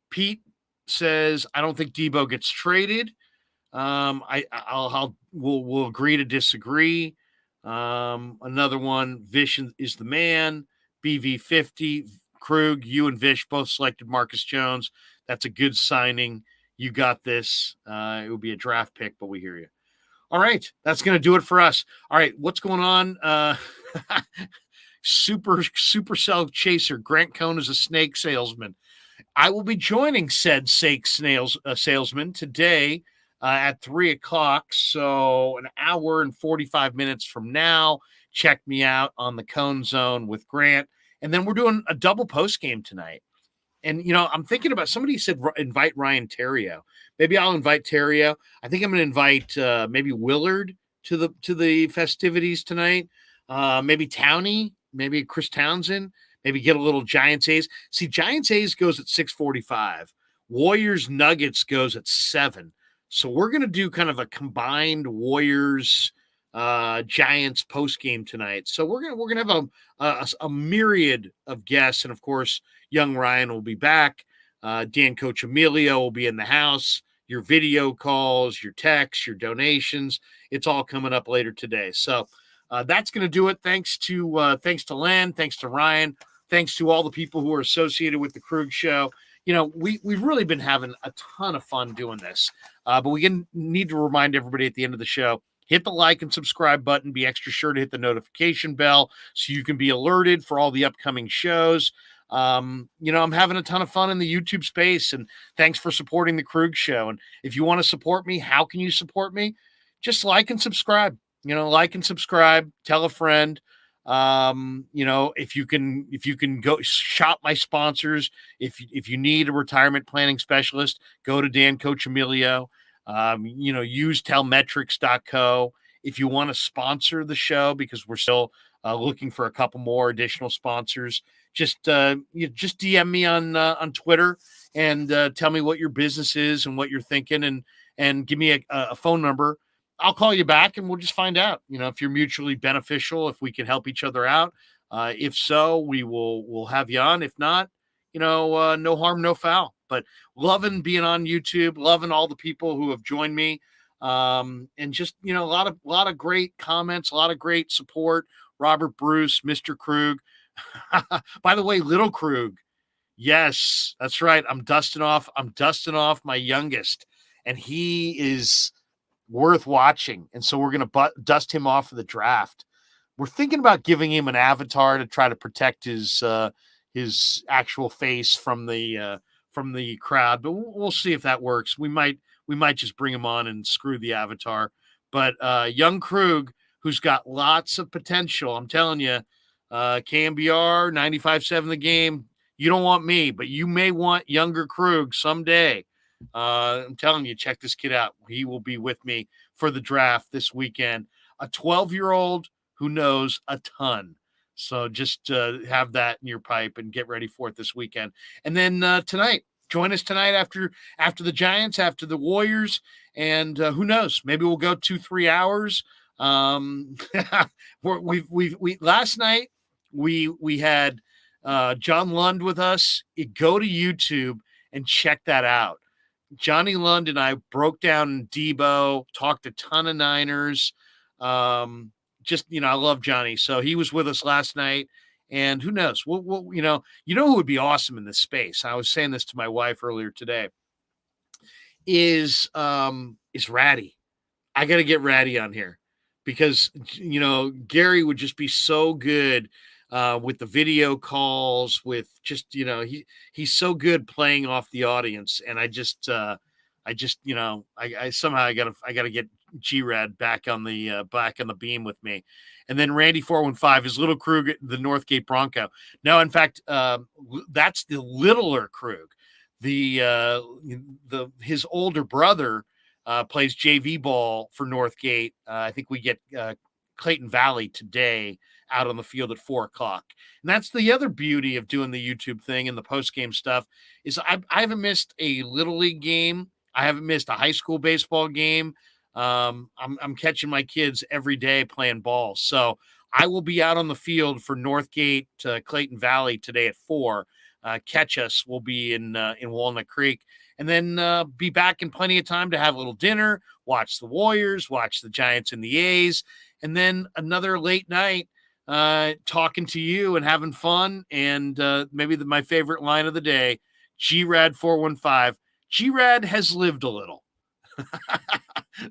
Speaker 1: Pete says, I don't think Deebo gets traded. We'll agree to disagree. Another one, Vish is the man. BV50, Krug, you and Vish both selected Marcus Jones. That's a good signing. You got this. It would be a draft pick, but we hear you. All right, that's going to do it for us. All right, what's going on? Supercell chaser Grant Cohn is a snake salesman. I will be joining said salesman today at 3:00. So an hour and 45 minutes from now. Check me out on the Cone Zone with Grant. And then we're doing a double post game tonight. And, I'm thinking about, somebody said invite Ryan Terrio. Maybe I'll invite Terrio. I think I'm going to invite maybe Willard to the festivities tonight. Maybe Towney, maybe Chris Townsend, maybe get a little Giants A's. See, Giants A's goes at 6:45. Warriors Nuggets goes at 7. So we're going to do kind of a combined Warriors Giants post game tonight. So we're gonna have a myriad of guests, and of course, young Ryan will be back. Dan Coach Emilio will be in the house. Your video calls, your texts, your donations, it's all coming up later today. So that's gonna do it. Thanks to Len, thanks to Ryan. Thanks to all the people who are associated with the Krug Show. We've really been having a ton of fun doing this. But we need to remind everybody at the end of the show, hit the like and subscribe button. Be extra sure to hit the notification bell so you can be alerted for all the upcoming shows. I'm having a ton of fun in the YouTube space, and thanks for supporting the Krug Show. And if you want to support me, how can you support me? Just like and subscribe. Like and subscribe. Tell a friend. If you can go shop my sponsors, if you need a retirement planning specialist, go to Dan Coach Emilio. Use telmetrics.co. If you want to sponsor the show, because we're still looking for a couple more additional sponsors, just DM me on Twitter and tell me what your business is and what you're thinking, and give me a phone number. I'll call you back and we'll just find out, if you're mutually beneficial, if we can help each other out. If so, we'll have you on. If not, no harm, no foul. But loving being on YouTube, loving all the people who have joined me. And just, a lot of great comments, a lot of great support. Robert Bruce, Mr. Krug. By the way, little Krug. Yes, that's right. I'm dusting off my youngest, and he is worth watching. And so we're going to dust him off for the draft. We're thinking about giving him an avatar to try to protect his actual face from the crowd, but we'll see if that works. We might just bring him on and screw the avatar. But young Krug, who's got lots of potential, I'm telling you, KMBR 95.7 The Game. You don't want me, but you may want younger Krug someday. I'm telling you, check this kid out. He will be with me for the draft this weekend. A 12-year-old who knows a ton. So just have that in your pipe and get ready for it this weekend. And then tonight, join us tonight after the Giants, after the Warriors, and who knows? Maybe we'll go 2-3 hours. We last night we had John Lund with us. Go to YouTube and check that out. Johnny Lund and I broke down Deebo, talked a ton of Niners. I love Johnny. So he was with us last night, and who knows? We'll who would be awesome in this space. I was saying this to my wife earlier today. Is Ratty. I got to get Ratty on here because, Gary would just be so good with the video calls, with just, he's so good playing off the audience. And I somehow I gotta get G-Rad back on the beam with me. And then Randy 415 is little Krug, the Northgate Bronco. No, in fact, that's the littler Krug. His older brother plays JV ball for Northgate. I think we get Clayton Valley today out on the field at 4:00. And that's the other beauty of doing the YouTube thing and the post-game stuff is I haven't missed a Little League game. I haven't missed a high school baseball game. I'm catching my kids every day playing ball. So I will be out on the field for Northgate to Clayton Valley today at 4:00. Catch us. We'll be in Walnut Creek, and then be back in plenty of time to have a little dinner, watch the Warriors, watch the Giants and the A's, and then another late night talking to you and having fun. And maybe my favorite line of the day, G-Rad 415. G-Rad has lived a little.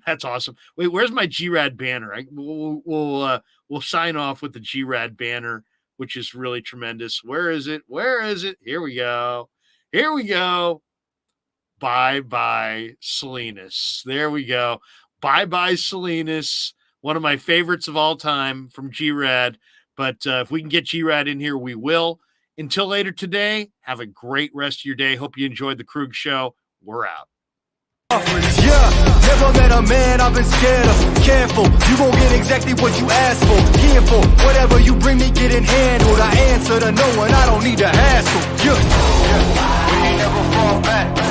Speaker 1: That's awesome. Wait, where's my G-Rad banner? We'll sign off with the G-Rad banner, which is really tremendous. Where is it? Here we go. Bye-bye, Salinas. There we go. Bye-bye, Salinas. One of my favorites of all time from G-Rad. But if we can get G-Rad in here, we will. Until later today, have a great rest of your day. Hope you enjoyed the Krug Show. We're out.
Speaker 3: Yeah, never met a man I've been scared of. Careful, you gon' get exactly what you asked for. Careful, whatever you bring me getting handled. I answer to no one, I don't need to hassle. Yeah, we ain't never fall back.